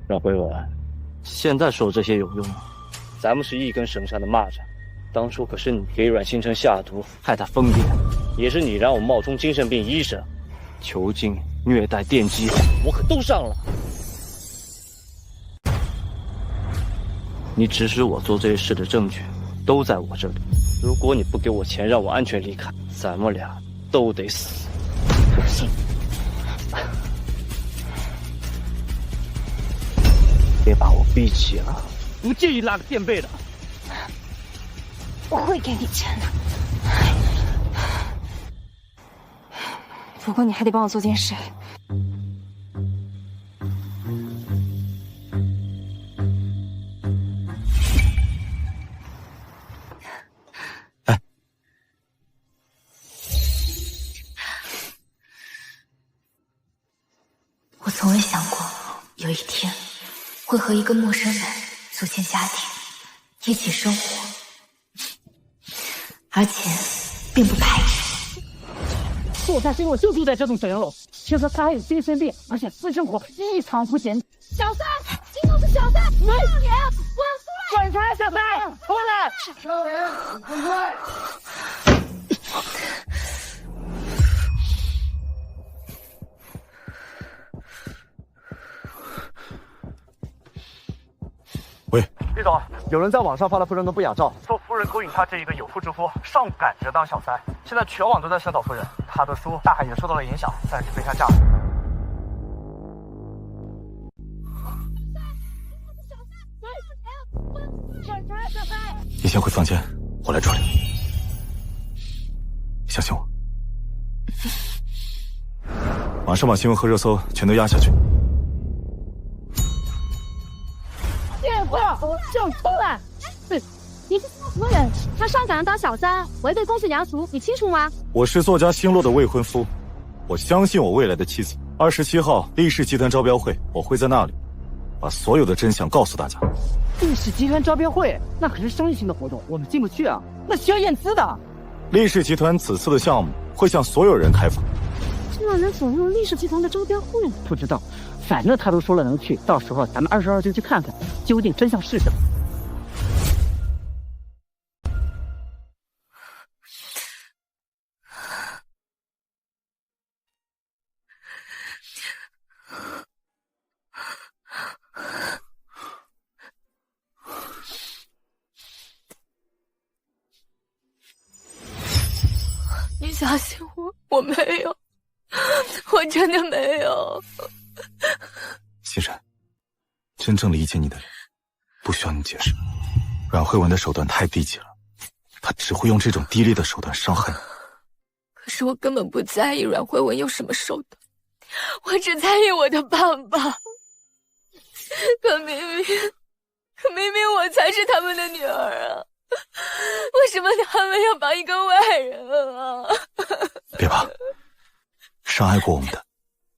阮慧文，现在说这些有用吗？咱们是一根绳上的蚂蚱，当初可是你给阮星辰下毒，害他疯癫，也是你让我冒充精神病医生，囚禁、虐待、电击，我可都上了。你指使我做这些事的证据都在我这里。如果你不给我钱，让我安全离开，咱们俩都得死。我信。别把我逼急了，不介意拉个垫背的。我会给你钱的，不过你还得帮我做件事。我从未想过有一天会和一个陌生人组建家庭，一起生活，而且并不排斥。做菜是因为我就住在这栋整楼，听说他还有精神病，而且私生活异常不检。小三，今后是小三，没有你，滚出来！小三，出来！少爷，滚出来！喂，李总，有人在网上发了夫人的不雅照，说夫人勾引他这一个有妇之夫，上赶着当小三。现在全网都在声讨夫人，他的书《大海》也受到了影响，暂时被下架了。你先回房间，我来处理。相信我，马上把新闻和热搜全都压下去。电话就出来！你是夫人，她上赶着当小三，违背公序良俗，你清楚吗？我是作家星落的未婚夫，我相信我未来的妻子。27号力士集团招标会，我会在那里把所有的真相告诉大家。力士集团招标会，那可是商业性的活动，我们进不去啊，那需要验资的。力士集团此次的项目会向所有人开放。这让人走入力士集团的招标会呢？不知道，反正他都说了能去，到时候咱们22就去看看，究竟真相是什么。你相信我，我没有，我真的没有。欣然，真正理解你的人，不需要你解释。阮慧文的手段太低级了，他只会用这种低劣的手段伤害你。可是我根本不在意阮慧文有什么手段，我只在意我的爸爸。可明明我才是他们的女儿啊！为什么他们要帮一个外人啊？别怕，伤害过我们的，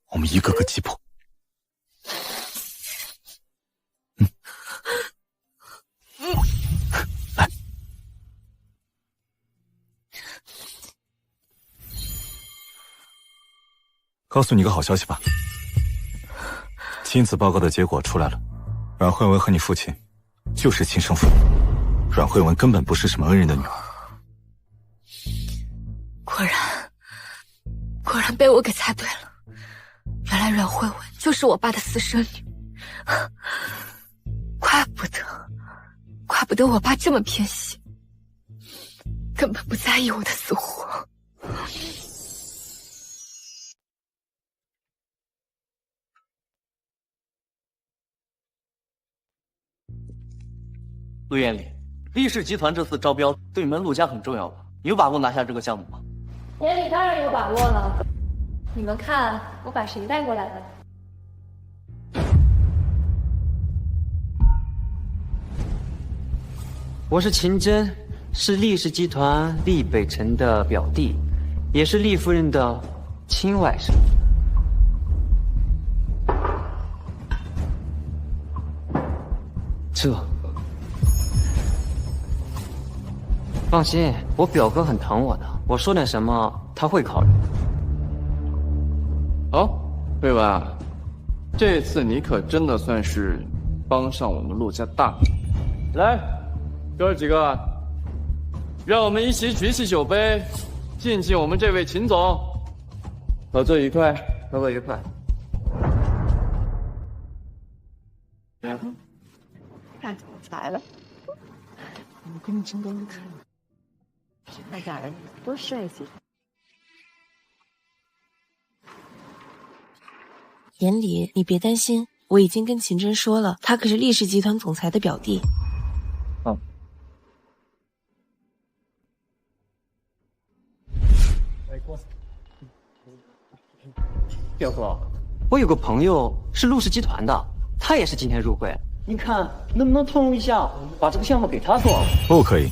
我们一个个击破。来，告诉你个好消息吧，亲子报告的结果出来了，阮慧文和你父亲就是亲生父母，阮慧文根本不是什么恩人的女儿。果然被我给猜对了，原来阮慧文就是我爸的私生女，怪不得我爸这么偏心，根本不在意我的死活。陆艳丽，厉氏集团这次招标对你们陆家很重要吧？你有把握拿下这个项目吗？眼里当然有把握了。你们看，我把谁带过来了？我是秦真，是厉氏集团厉北辰的表弟，也是厉夫人的亲外甥。放心，我表哥很疼我的，我说点什么他会考虑。好，慧文，这次你可真的算是帮上我们陆家大忙。来，哥儿几个，让我们一起举起酒杯，敬敬我们这位秦总。合作愉快，合作愉快。看总裁了，我跟你真都看。那家人多帅气！眼里，你别担心，我已经跟秦真说了，他可是厉氏集团总裁的表弟。表哥，我有个朋友是陆氏集团的，他也是今天入会，你看能不能通融一下，把这个项目给他做？不可以。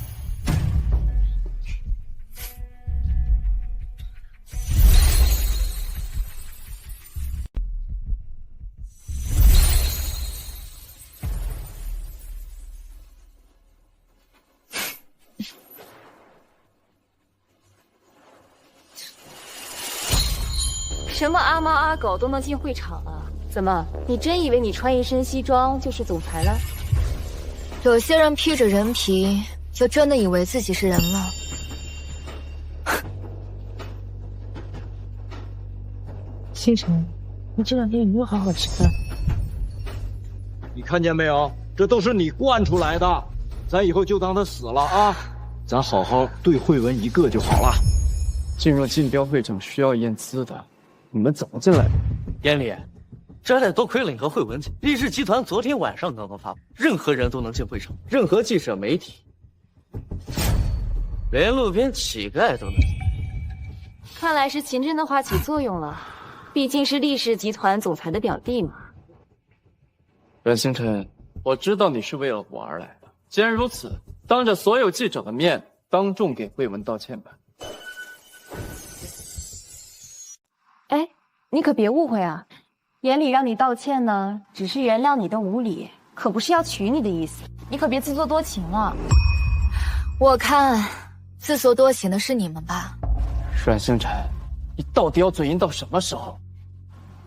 什么阿猫阿狗都能进会场啊？怎么，你真以为你穿一身西装就是总裁了？有些人披着人皮，就真的以为自己是人了。星辰，你这两天有没有好好吃饭？你看见没有？这都是你惯出来的，咱以后就当他死了啊！咱好好对慧文一个就好了。进入竞标会场需要验资的，你们怎么进来的？眼里，这得多亏了你和慧文姐。厉氏集团昨天晚上刚刚发布，任何人都能进会场，任何记者媒体，连路边乞丐都能进。看来是秦真的话起作用了，毕竟是厉氏集团总裁的表弟嘛。阮星辰，我知道你是为了我而来的。既然如此，当着所有记者的面，当众给慧文道歉吧。哎，你可别误会啊，眼里让你道歉呢，只是原谅你的无礼，可不是要娶你的意思。你可别自作多情了。我看自作多情的是你们吧。阮星辰，你到底要嘴硬到什么时候？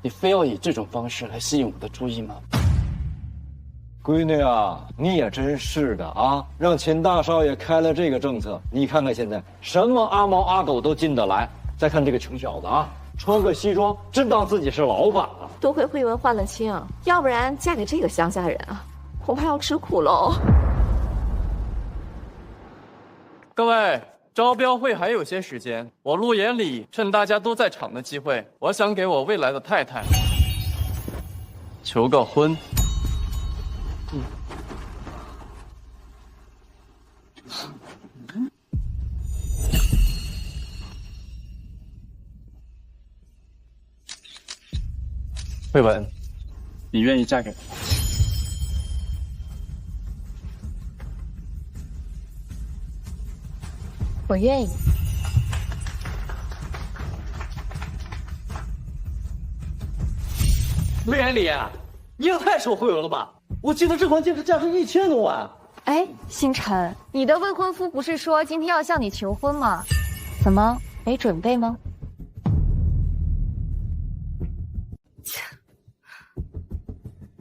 你非要以这种方式来吸引我的注意吗？闺女啊，你也真是的啊！让秦大少爷开了这个政策，你看看现在什么阿猫阿狗都进得来。再看这个穷小子啊，穿个西装，真当自己是老板了。多亏慧文换了亲，要不然嫁给这个乡下人啊，恐怕要吃苦喽。各位，招标会还有些时间，我陆眼里趁大家都在场的机会，我想给我未来的太太求个婚。慧文，你愿意嫁给我？我愿意。陆眼里，你也太受贿了吧！我记得这款戒指价值1000多万。哎，星辰，你的未婚夫不是说今天要向你求婚吗？怎么没准备吗？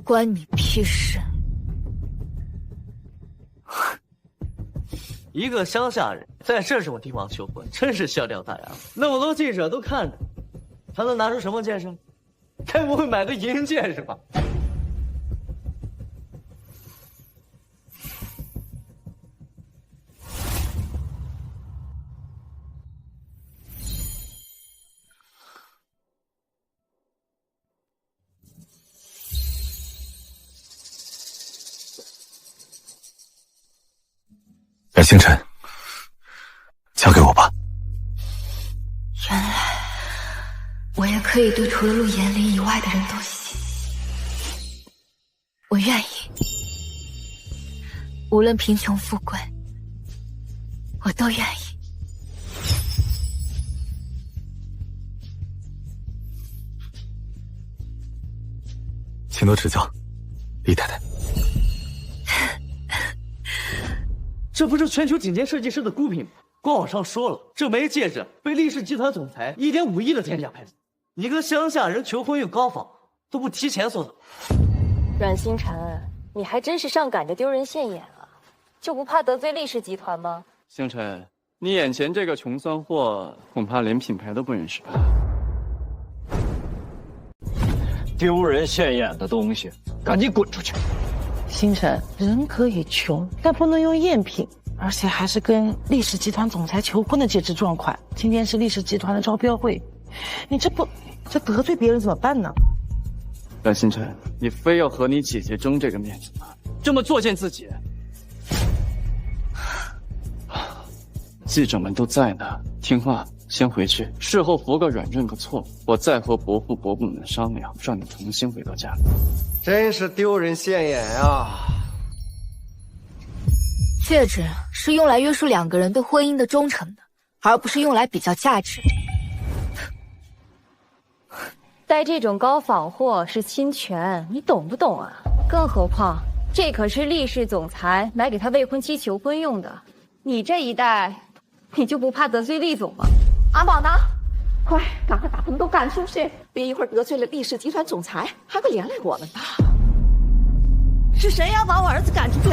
关你屁事。一个乡下人在这种地方求婚，真是笑掉大牙。那么多记者都看着，他能拿出什么戒指？该不会买个银戒指吧？阮星辰，交给我吧。原来我也可以对除了陆延龄以外的人都喜，我愿意。无论贫穷富贵，我都愿意。请多指教，李太太。这不是全球顶尖设计师的孤品吗？官网上说了，这枚戒指被厉氏集团总裁1.5亿的天价拍走。你跟乡下人求婚又高仿，都不提前说走。阮星辰，你还真是上赶着丢人现眼啊！就不怕得罪厉氏集团吗？星辰，你眼前这个穷酸货，恐怕连品牌都不认识吧？丢人现眼的东西，赶紧滚出去！星辰，人可以穷，但不能用赝品，而且还是跟厉氏集团总裁求婚的戒指撞款。今天是厉氏集团的招标会，你这得罪别人怎么办呢？阮星辰，你非要和你姐姐争这个面子吗？这么作践自己？记者们都在呢，听话，先回去，事后服个软，认个错，我再和伯父伯母们商量，让你重新回到家里。真是丢人现眼呀！戒指是用来约束两个人对婚姻的忠诚的，而不是用来比较价值。带这种高仿货是侵权，你懂不懂啊？更何况这可是厉氏总裁买给他未婚妻求婚用的，你这一戴，你就不怕得罪厉总吗？阿宝呢？快，赶快把他们都赶出去，别一会儿得罪了厉氏集团总裁，还会连累我们的。是谁要把我儿子赶出去？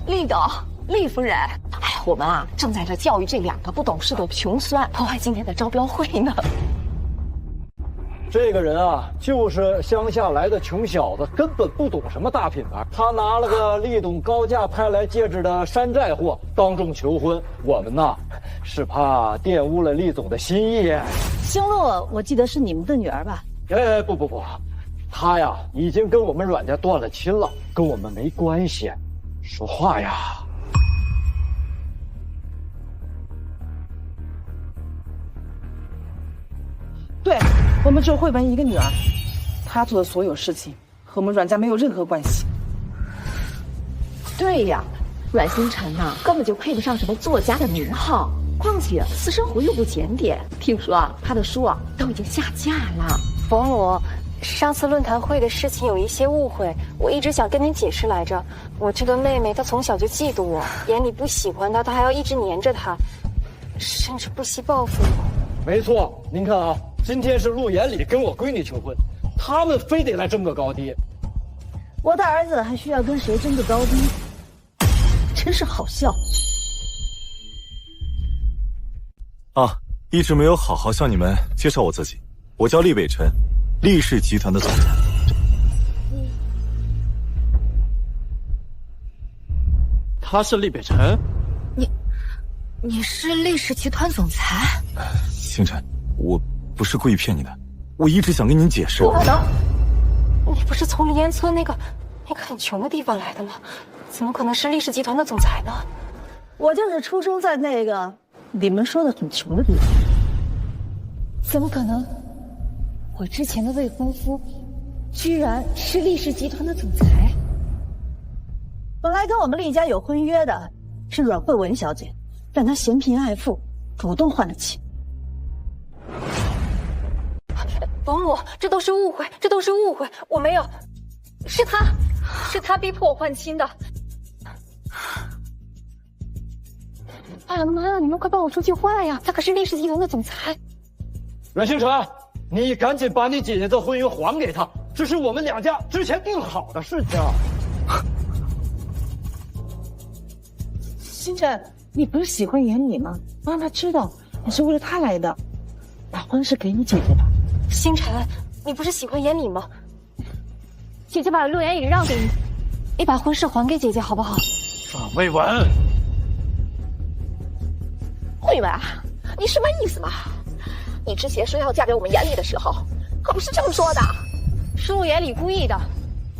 厉董，厉夫人，哎，我们啊正在这教育这两个不懂事的穷酸，破坏今天的招标会呢。这个人啊，就是乡下来的穷小子，根本不懂什么大品牌。他拿了个厉董高价拍来戒指的山寨货当众求婚，我们呐是怕玷污了厉总的心意。星露，我记得是你们的女儿吧？哎，不，他呀已经跟我们阮家断了亲了，跟我们没关系。说话呀！对，我们只有慧文一个女儿，她做的所有事情和我们阮家没有任何关系。对呀，阮星辰呐，根本就配不上什么作家的名号，况且私生活又不检点。听说啊，他的书啊都已经下架了。伯母，上次论坛会的事情有一些误会，我一直想跟您解释来着。我这个妹妹她从小就嫉妒我，眼里不喜欢她，她还要一直黏着她，甚至不惜报复我。没错，您看啊，今天是陆延礼跟我闺女求婚，他们非得来争个高低。我的儿子还需要跟谁争个高低？真是好笑。啊，一直没有好好向你们介绍我自己，我叫厉北辰，厉氏集团的总裁。他是厉北辰？你是厉氏集团总裁？星辰，我不是故意骗你的，我一直想跟您解释。不可能，你不是从灵岩村那个很穷的地方来的吗？怎么可能是厉氏集团的总裁呢？我就是出生在那个你们说的很穷的地方。怎么可能？我之前的未婚夫，居然是厉氏集团的总裁。本来跟我们厉家有婚约的是阮慧文小姐，但她嫌贫爱富，主动换了妻。伯母，这都是误会，这都是误会，我没有，是他逼迫我换亲的。哎呀妈呀！你们快帮我说句话呀！他可是厉氏集团的总裁。阮星辰，你赶紧把你姐姐的婚姻还给他，这是我们两家之前定好的事情。星辰，你不是喜欢严礼吗？让他知道你是为了他来的，把婚事给你姐姐吧。星辰，你不是喜欢严礼吗？姐姐把陆言礼让给你，你把婚事还给姐姐好不好？阮未文，慧文，你什么意思嘛？你之前说要嫁给我们严厉的时候，可不是这么说的。是陆言礼故意的，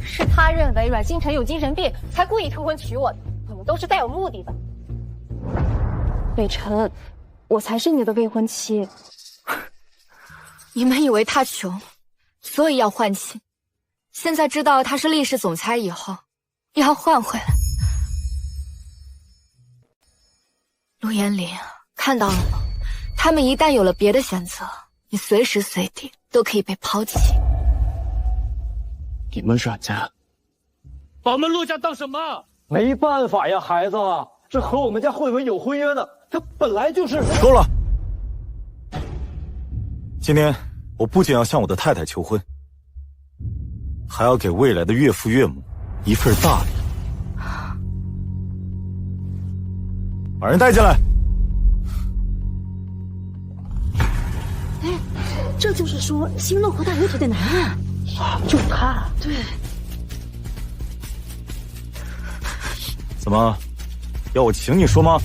是他认为阮星辰有精神病，才故意推婚娶我的。你们都是带有目的的。北辰，我才是你的未婚妻。你们以为他穷，所以要换妻，现在知道他是厉氏总裁以后，也要换回来。陆延林，看到了吗？他们一旦有了别的选择，你随时随地都可以被抛弃。你们阮家把我们陆家当什么？没办法呀，孩子，这和我们家慧文有婚约的，他本来就是。够了！今天我不仅要向我的太太求婚，还要给未来的岳父岳母一份大礼。把人带进来。哎，这就是说心露和大有腿的男人啊，就他。对。怎么，要我请你说吗？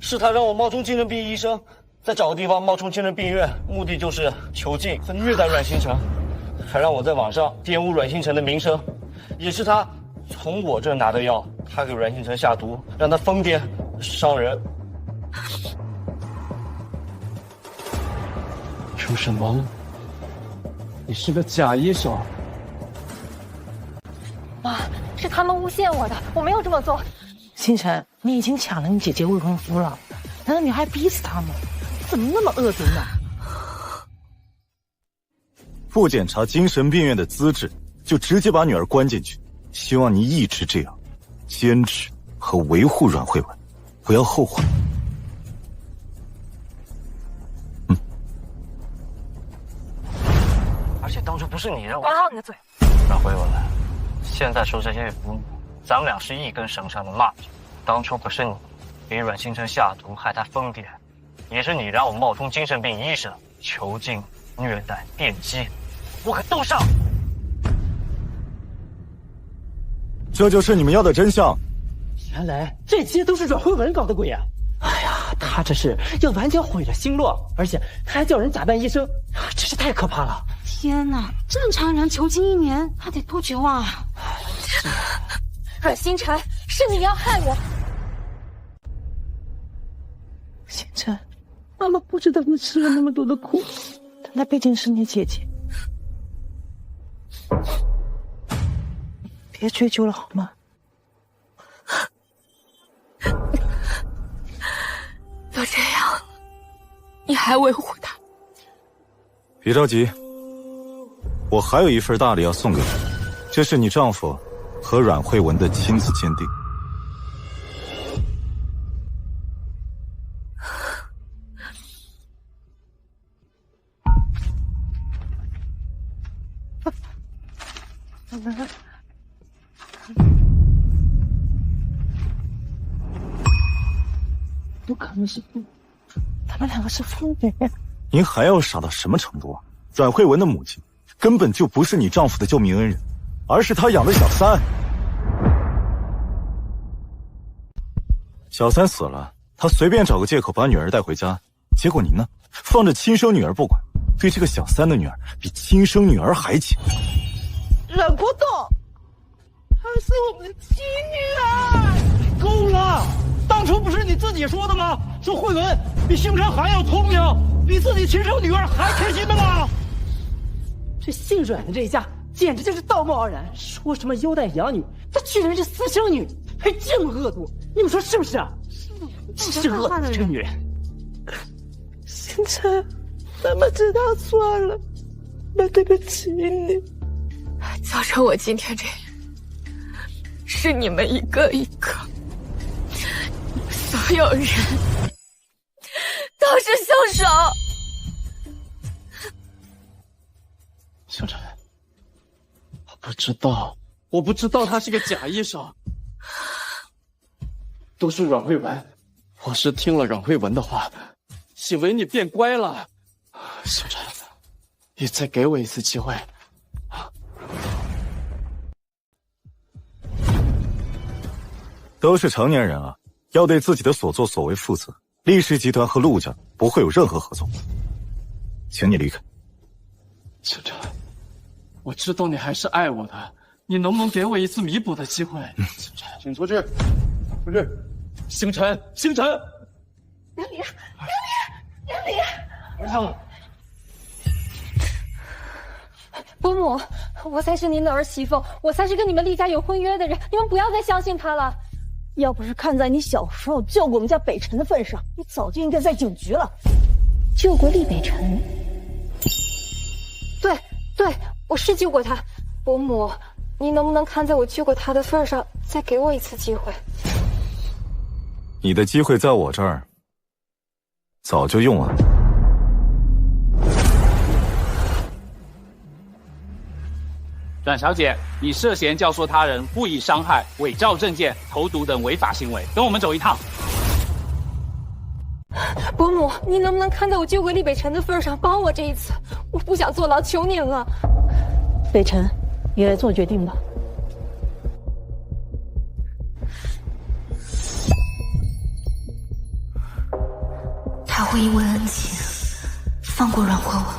是他让我冒充精神病医生，再找个地方冒充精神病院，目的就是囚禁和虐待阮星辰，还让我在网上玷污阮星辰的名声。也是他从我这拿的药，他给阮星辰下毒，让他疯癫伤人。朱沈萌，你是个假医生。妈，是他们诬陷我的，我没有这么做。星辰，你已经抢了你姐姐未婚夫了，难道你还逼死他吗？怎么那么恶毒呢？不检查精神病院的资质，就直接把女儿关进去，希望你一直这样，坚持和维护阮慧文，不要后悔。而且当初不是你让我……管好你的嘴！阮慧文，现在说这些也不母，咱们俩是一根绳上的蚂蚱。当初可是你给阮星辰下毒，害他疯癫，也是你让我冒充精神病医生，囚禁、虐待、电击，我可都上。这就是你们要的真相。原来这些都是阮慧文搞的鬼啊！哎呀，他这是要完全毁了星洛，而且他还叫人假扮医生，真是太可怕了！天哪，正常人囚禁1年，他得多久啊？阮星辰，是你要害我！星辰，妈妈不知道你吃了那么多的苦，但她毕竟是你姐姐，别追究了好吗？都这样了，你还维护他？别着急，我还有一份大礼要送给你，这是你丈夫和阮慧文的亲子鉴定。不可能是他们两个是父女。您还要傻到什么程度啊？阮慧文的母亲根本就不是你丈夫的救命恩人，而是他养的小三。小三死了，他随便找个借口把女儿带回家，结果您呢，放着亲生女儿不管，对这个小三的女儿比亲生女儿还亲。阮国栋，她是我们亲女儿。够了！当初不是你自己说的吗？说慧文比星辰还要聪明，比自己亲生女儿还贴心的吗？这姓阮的这一家简直就是道貌岸然，说什么优待养女，她居然是私生女，还这么恶毒，你们说是不是啊？真是恶毒这个女人。星辰，妈妈知道错了，妈对不起你。造成我今天这样，是你们一个一个，所有人都是凶手。星辰，我不知道他是个假医生，都是阮慧文，我是听了阮慧文的话，以为你变乖了。星辰，你再给我一次机会。都是成年人啊，要对自己的所作所为负责。厉氏集团和陆家不会有任何合作，请你离开。星辰，我知道你还是爱我的，你能不能给我一次弥补的机会？星辰，请出去，出去！星辰，星辰，梁离，梁离，梁离！伯母，我才是您的儿媳妇，我才是跟你们厉家有婚约的人，你们不要再相信他了。要不是看在你小时候救过我们家北辰的份上，你早就应该在警局了。救过厉北辰？对，我是救过他。伯母，您能不能看在我救过他的份上，再给我一次机会？你的机会在我这儿早就用完了。阮小姐，你涉嫌教唆他人故意伤害、伪造证件、投毒等违法行为，跟我们走一趟。伯母，您能不能看在我救过厉北辰的份上，帮我这一次？我不想坐牢，求您了。北辰，你来做决定吧。他会因为恩情放过阮慧文吗？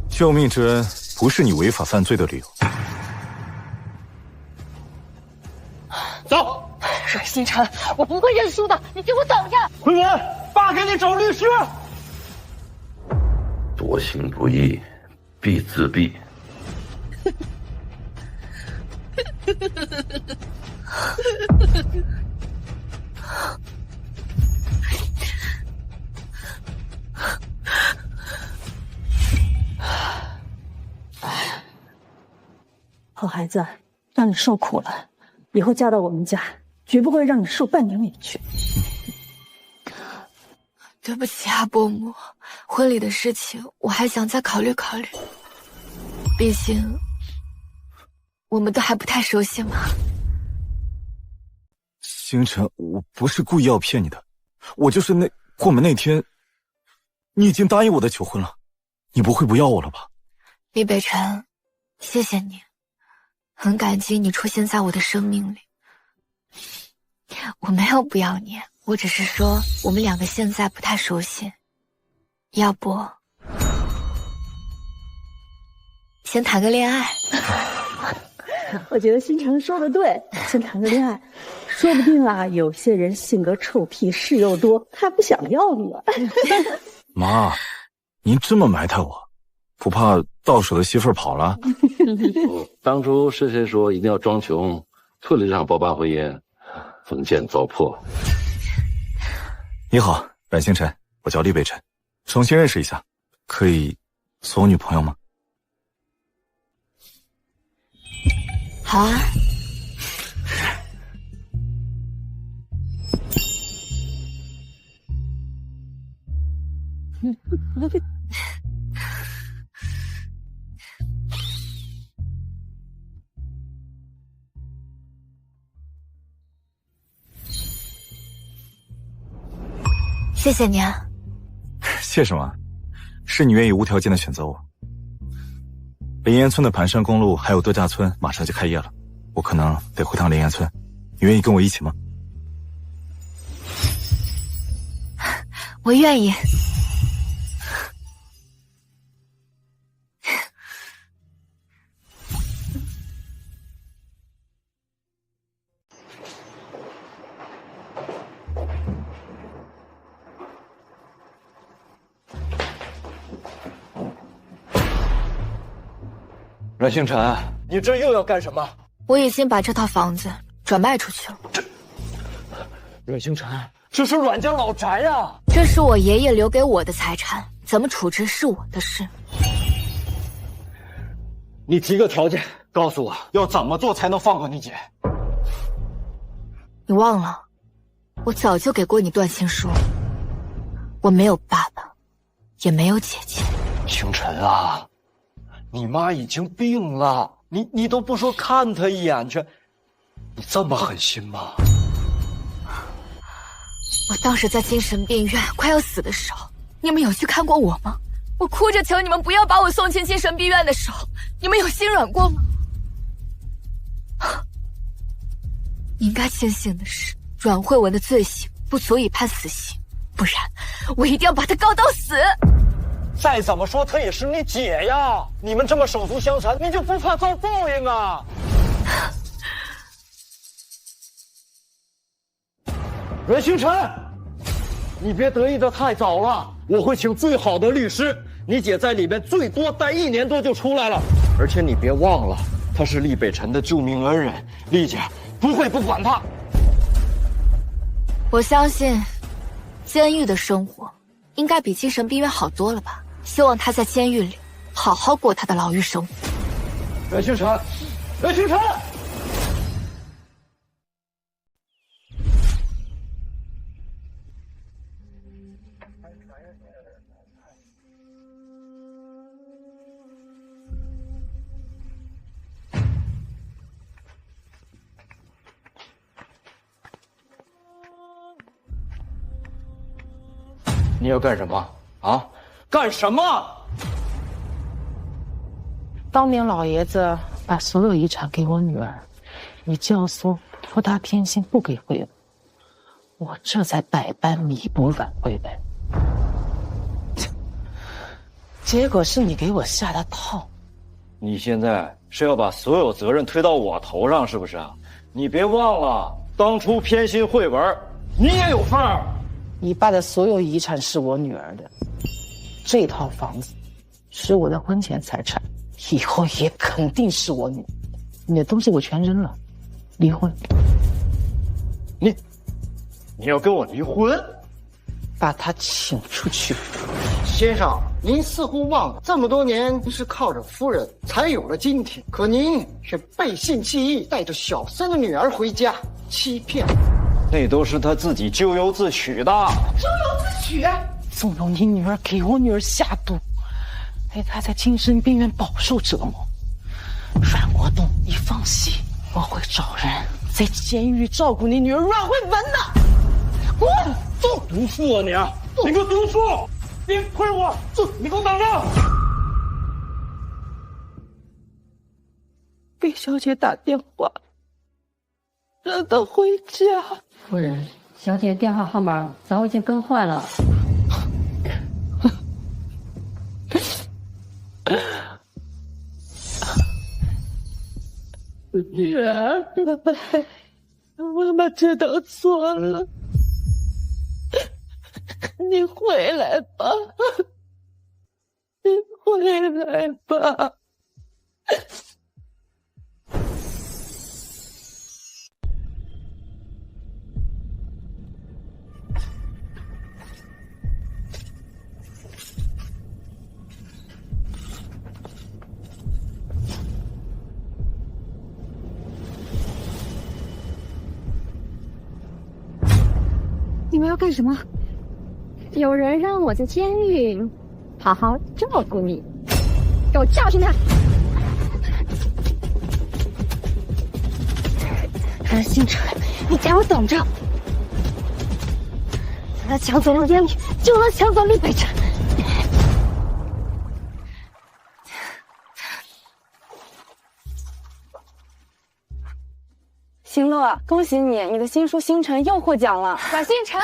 救命之恩不是你违法犯罪的理由。走。阮星辰，我不会认输的，你给我等着！慧文，爸给你找律师。多行不义必自毙。好孩子，让你受苦了，以后嫁到我们家，绝不会让你受半点委屈。对不起啊，伯母，婚礼的事情我还想再考虑考虑，毕竟我们都还不太熟悉嘛。星辰，我不是故意要骗你的，我就是过门那天，你已经答应我的求婚了，你不会不要我了吧？厉北辰，谢谢你，很感激你出现在我的生命里。我没有不要你，我只是说我们两个现在不太熟悉，要不先谈个恋爱？我觉得星辰说的对，先谈个恋爱，说不定啊，有些人性格臭屁事又多，他不想要你了。妈，您这么埋汰我，不怕到手的媳妇儿跑了？当初是谁说一定要装穷，推了这场爆发婚姻，封建糟粕。你好，阮星辰，我叫厉北辰，重新认识一下，可以做我女朋友吗？好啊。谢谢你啊。谢什么？是你愿意无条件的选择我。灵岩村的盘山公路还有德家村马上就开业了，我可能得回趟灵岩村，你愿意跟我一起吗？我愿意。阮星辰，你这又要干什么？我已经把这套房子转卖出去了。阮星辰，这是阮家老宅呀！这是我爷爷留给我的财产，怎么处置是我的事。你提个条件，告诉我要怎么做才能放过你姐？你忘了，我早就给过你断亲书。我没有爸爸，也没有姐姐。星辰啊，你妈已经病了，你都不说看她一眼去，你这么狠心吗？我当时在精神病院快要死的时候，你们有去看过我吗？我哭着求你们不要把我送进精神病院的时候，你们有心软过吗？你应该庆幸的是，阮慧文的罪行不足以判死刑，不然我一定要把她告到死。再怎么说她也是你姐呀，你们这么手足相残，你就不怕遭报应啊？阮星辰，你别得意的太早了，我会请最好的律师，你姐在里面最多待1年多就出来了。而且你别忘了，她是厉北辰的救命恩人，厉家不会不管她。我相信，监狱的生活应该比精神病院好多了吧？希望他在监狱里好好过他的牢狱生活。阮星辰，阮星辰！你要干什么啊？干什么？当年老爷子把所有遗产给我女儿，你教唆托他偏心不给慧文，我这才百般弥补阮慧文。结果是你给我下的套。你现在是要把所有责任推到我头上，是不是啊？你别忘了，当初偏心慧文，你也有份儿。你爸的所有遗产是我女儿的，这套房子是我的婚前财产，以后也肯定是我女儿。你的东西我全扔了，离婚。你要跟我离婚？把他请出去。先生，您似乎忘了，这么多年您是靠着夫人才有了今天，可您却背信弃义，带着小三的女儿回家，欺骗。那都是他自己咎由自取的。咎由自取？纵容你女儿给我女儿下毒，害她在精神病院饱受折磨。阮国栋，你放心，我会找人在监狱照顾你女儿阮慧文的。滚！走！毒妇啊你！你个毒妇！你快我！走！你给我等着！给小姐打电话，让她回家。夫人，小姐电话号码早已经更换了。女儿，妈妈知道错了，你回来吧，你回来吧。你们要干什么？有人让我在监狱好好照顾你，给我教训他！星辰，你给我等着！他抢走陆监理，就能抢走厉北辰。星乐，恭喜你，你的新书《星辰》又获奖了。阮星辰，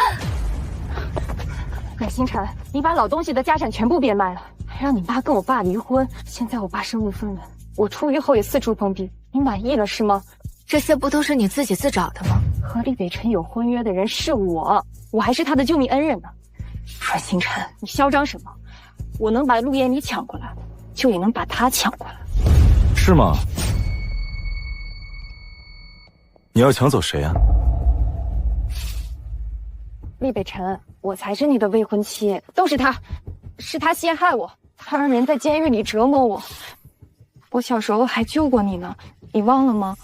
阮星辰，你把老东西的家产全部变卖了，还让你妈跟我爸离婚。现在我爸身无分文，我出狱后也四处碰壁。你满意了是吗？这些不都是你自己自找的吗？和厉北辰有婚约的人是我还是他的救命恩人呢。阮星辰，你嚣张什么？我能把陆延离抢过来，就也能把他抢过来。是吗？你要抢走谁啊？厉北辰，我才是你的未婚妻，都是他，是他陷害我，他让人在监狱里折磨我，我小时候还救过你呢，你忘了吗？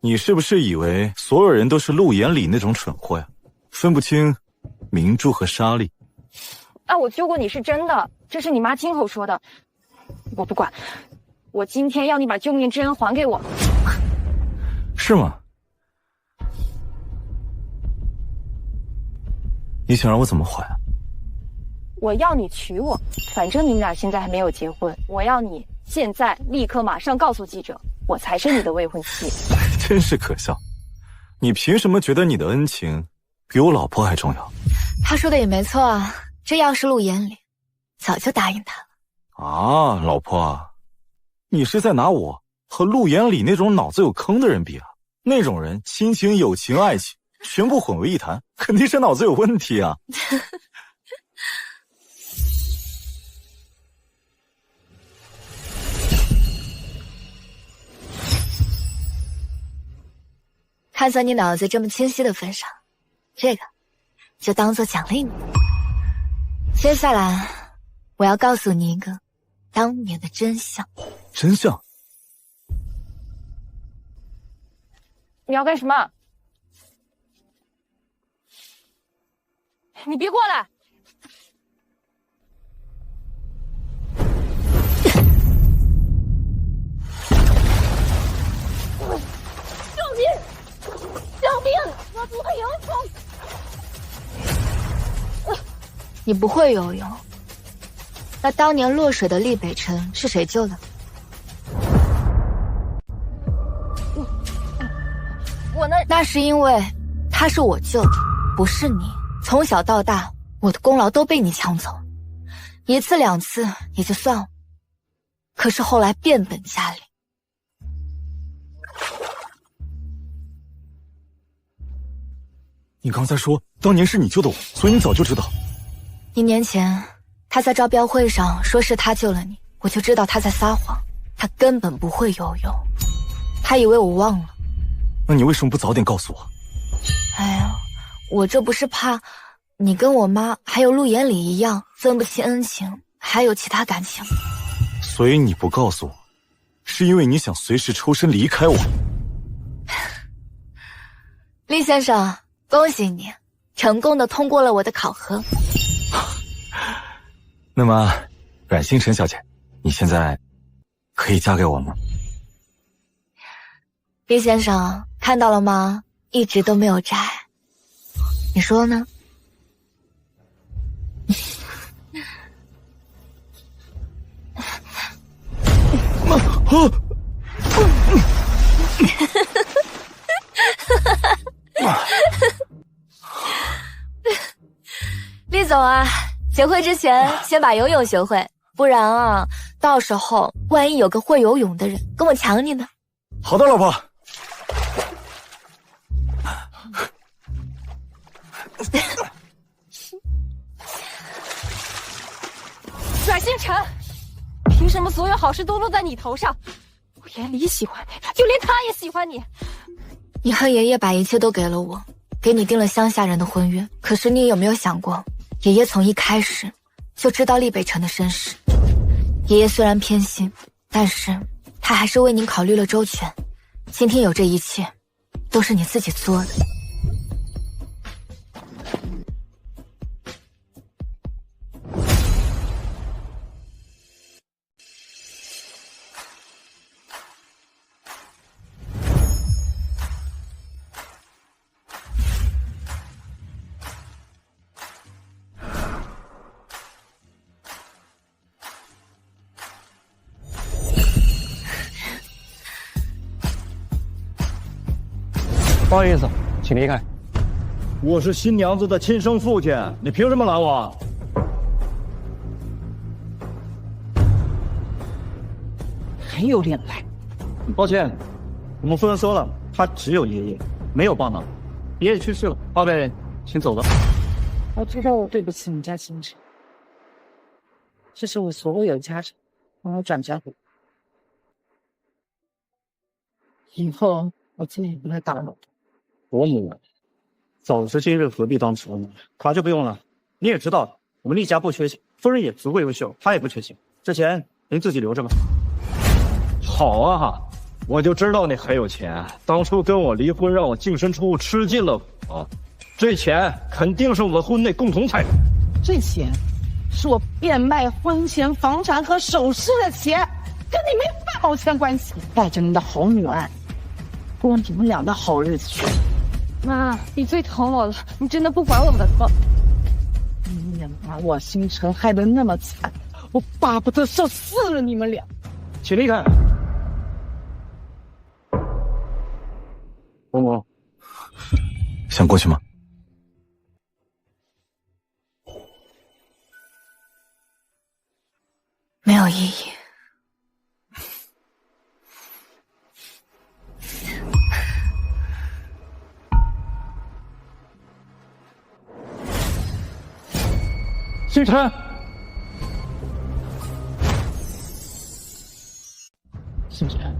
你是不是以为所有人都是陆眼里那种蠢货呀？分不清明珠和沙粒？啊，我救过你是真的，这是你妈亲口说的。我不管，我今天要你把救命之恩还给我。是吗？你想让我怎么还啊？我要你娶我，反正你们俩现在还没有结婚，我要你现在立刻马上告诉记者，我才是你的未婚妻。真是可笑，你凭什么觉得你的恩情比我老婆还重要？他说的也没错啊，这要是陆眼里，早就答应他了。啊，老婆，你是在拿我和陆眼里那种脑子有坑的人比啊？那种人亲情、友情、爱情全部混为一谈，肯定是脑子有问题啊！看在你脑子这么清晰的份上，这个就当做奖励你。接下来，我要告诉你一个当年的真相。真相？你要干什么？你别过来！救命！救命！我不会游泳。你不会游泳？那当年落水的厉北辰是谁救的？那是因为他是我救的，不是你。从小到大，我的功劳都被你抢走，一次两次也就算了，可是后来变本加厉。你刚才说当年是你救的我，所以你早就知道。1年前他在招标会上说是他救了你，我就知道他在撒谎，他根本不会游泳，他以为我忘了。那你为什么不早点告诉我？哎呀，我这不是怕你跟我妈还有陆眼里一样分不清恩情，还有其他感情。所以你不告诉我，是因为你想随时抽身离开我。厉先生，恭喜你成功的通过了我的考核。那么阮星辰小姐，你现在可以嫁给我吗？厉先生，看到了吗？一直都没有摘，你说呢？厉总啊，结婚之前先把游泳学会，不然啊，到时候万一有个会游泳的人跟我抢你呢？好的，老婆。阮星辰，凭什么所有好事都落在你头上？我眼里喜欢你，就连他也喜欢你。你和爷爷把一切都给了我，给你定了乡下人的婚约。可是你有没有想过，爷爷从一开始就知道厉北辰的身世。爷爷虽然偏心，但是他还是为您考虑了周全。今天有这一切，都是你自己做的。不好意思，请离开。我是新娘子的亲生父亲，你凭什么拦我？很有脸来。抱歉，我们夫人说了，她只有爷爷，没有爸妈。爷爷去世了，二位请走吧。我知道我对不起你家星辰，这是我所有家产，我要转嫁给你。以后我再也不来打扰你。伯母，早知今日何必当初呢？夸就不用了，你也知道，我们厉家不缺钱，夫人也足够优秀，她也不缺钱。之前您自己留着吧。好啊，我就知道你很有钱，当初跟我离婚让我净身出户吃尽了苦，这钱肯定是我们婚内共同财产。这钱是我变卖婚前房产和首饰的钱，跟你没半毛钱关系。带着你的好女儿，过你们俩的好日子去。妈，你最疼我了，你真的不管我们吗？你也把我星辰害得那么惨，我巴不得烧死了你们俩。请离开。某某，想过去吗？没有意义。星辰，星辰，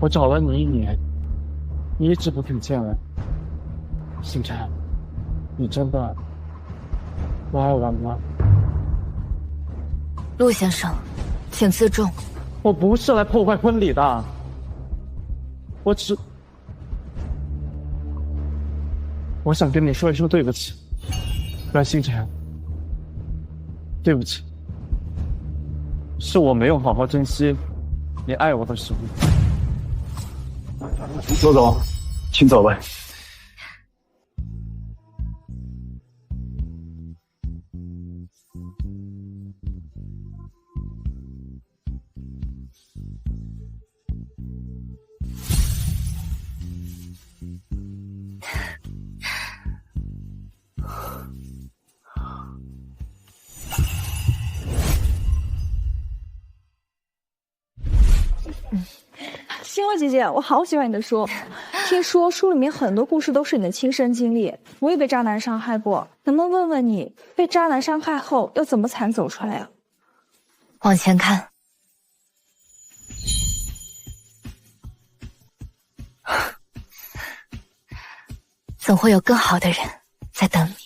我找了你1年，你一直不肯见我。星辰，你真的不爱我吗？陆先生，请自重。我不是来破坏婚礼的，我想跟你说一声对不起，阮星辰。对不起，是我没有好好珍惜你爱我的时候。陆总，请走吧。星儿姐姐，我好喜欢你的书，听说书里面很多故事都是你的亲身经历，我也被渣男伤害过，能不能问问你，被渣男伤害后要怎么才能走出来呀？往前看，总会有更好的人在等你。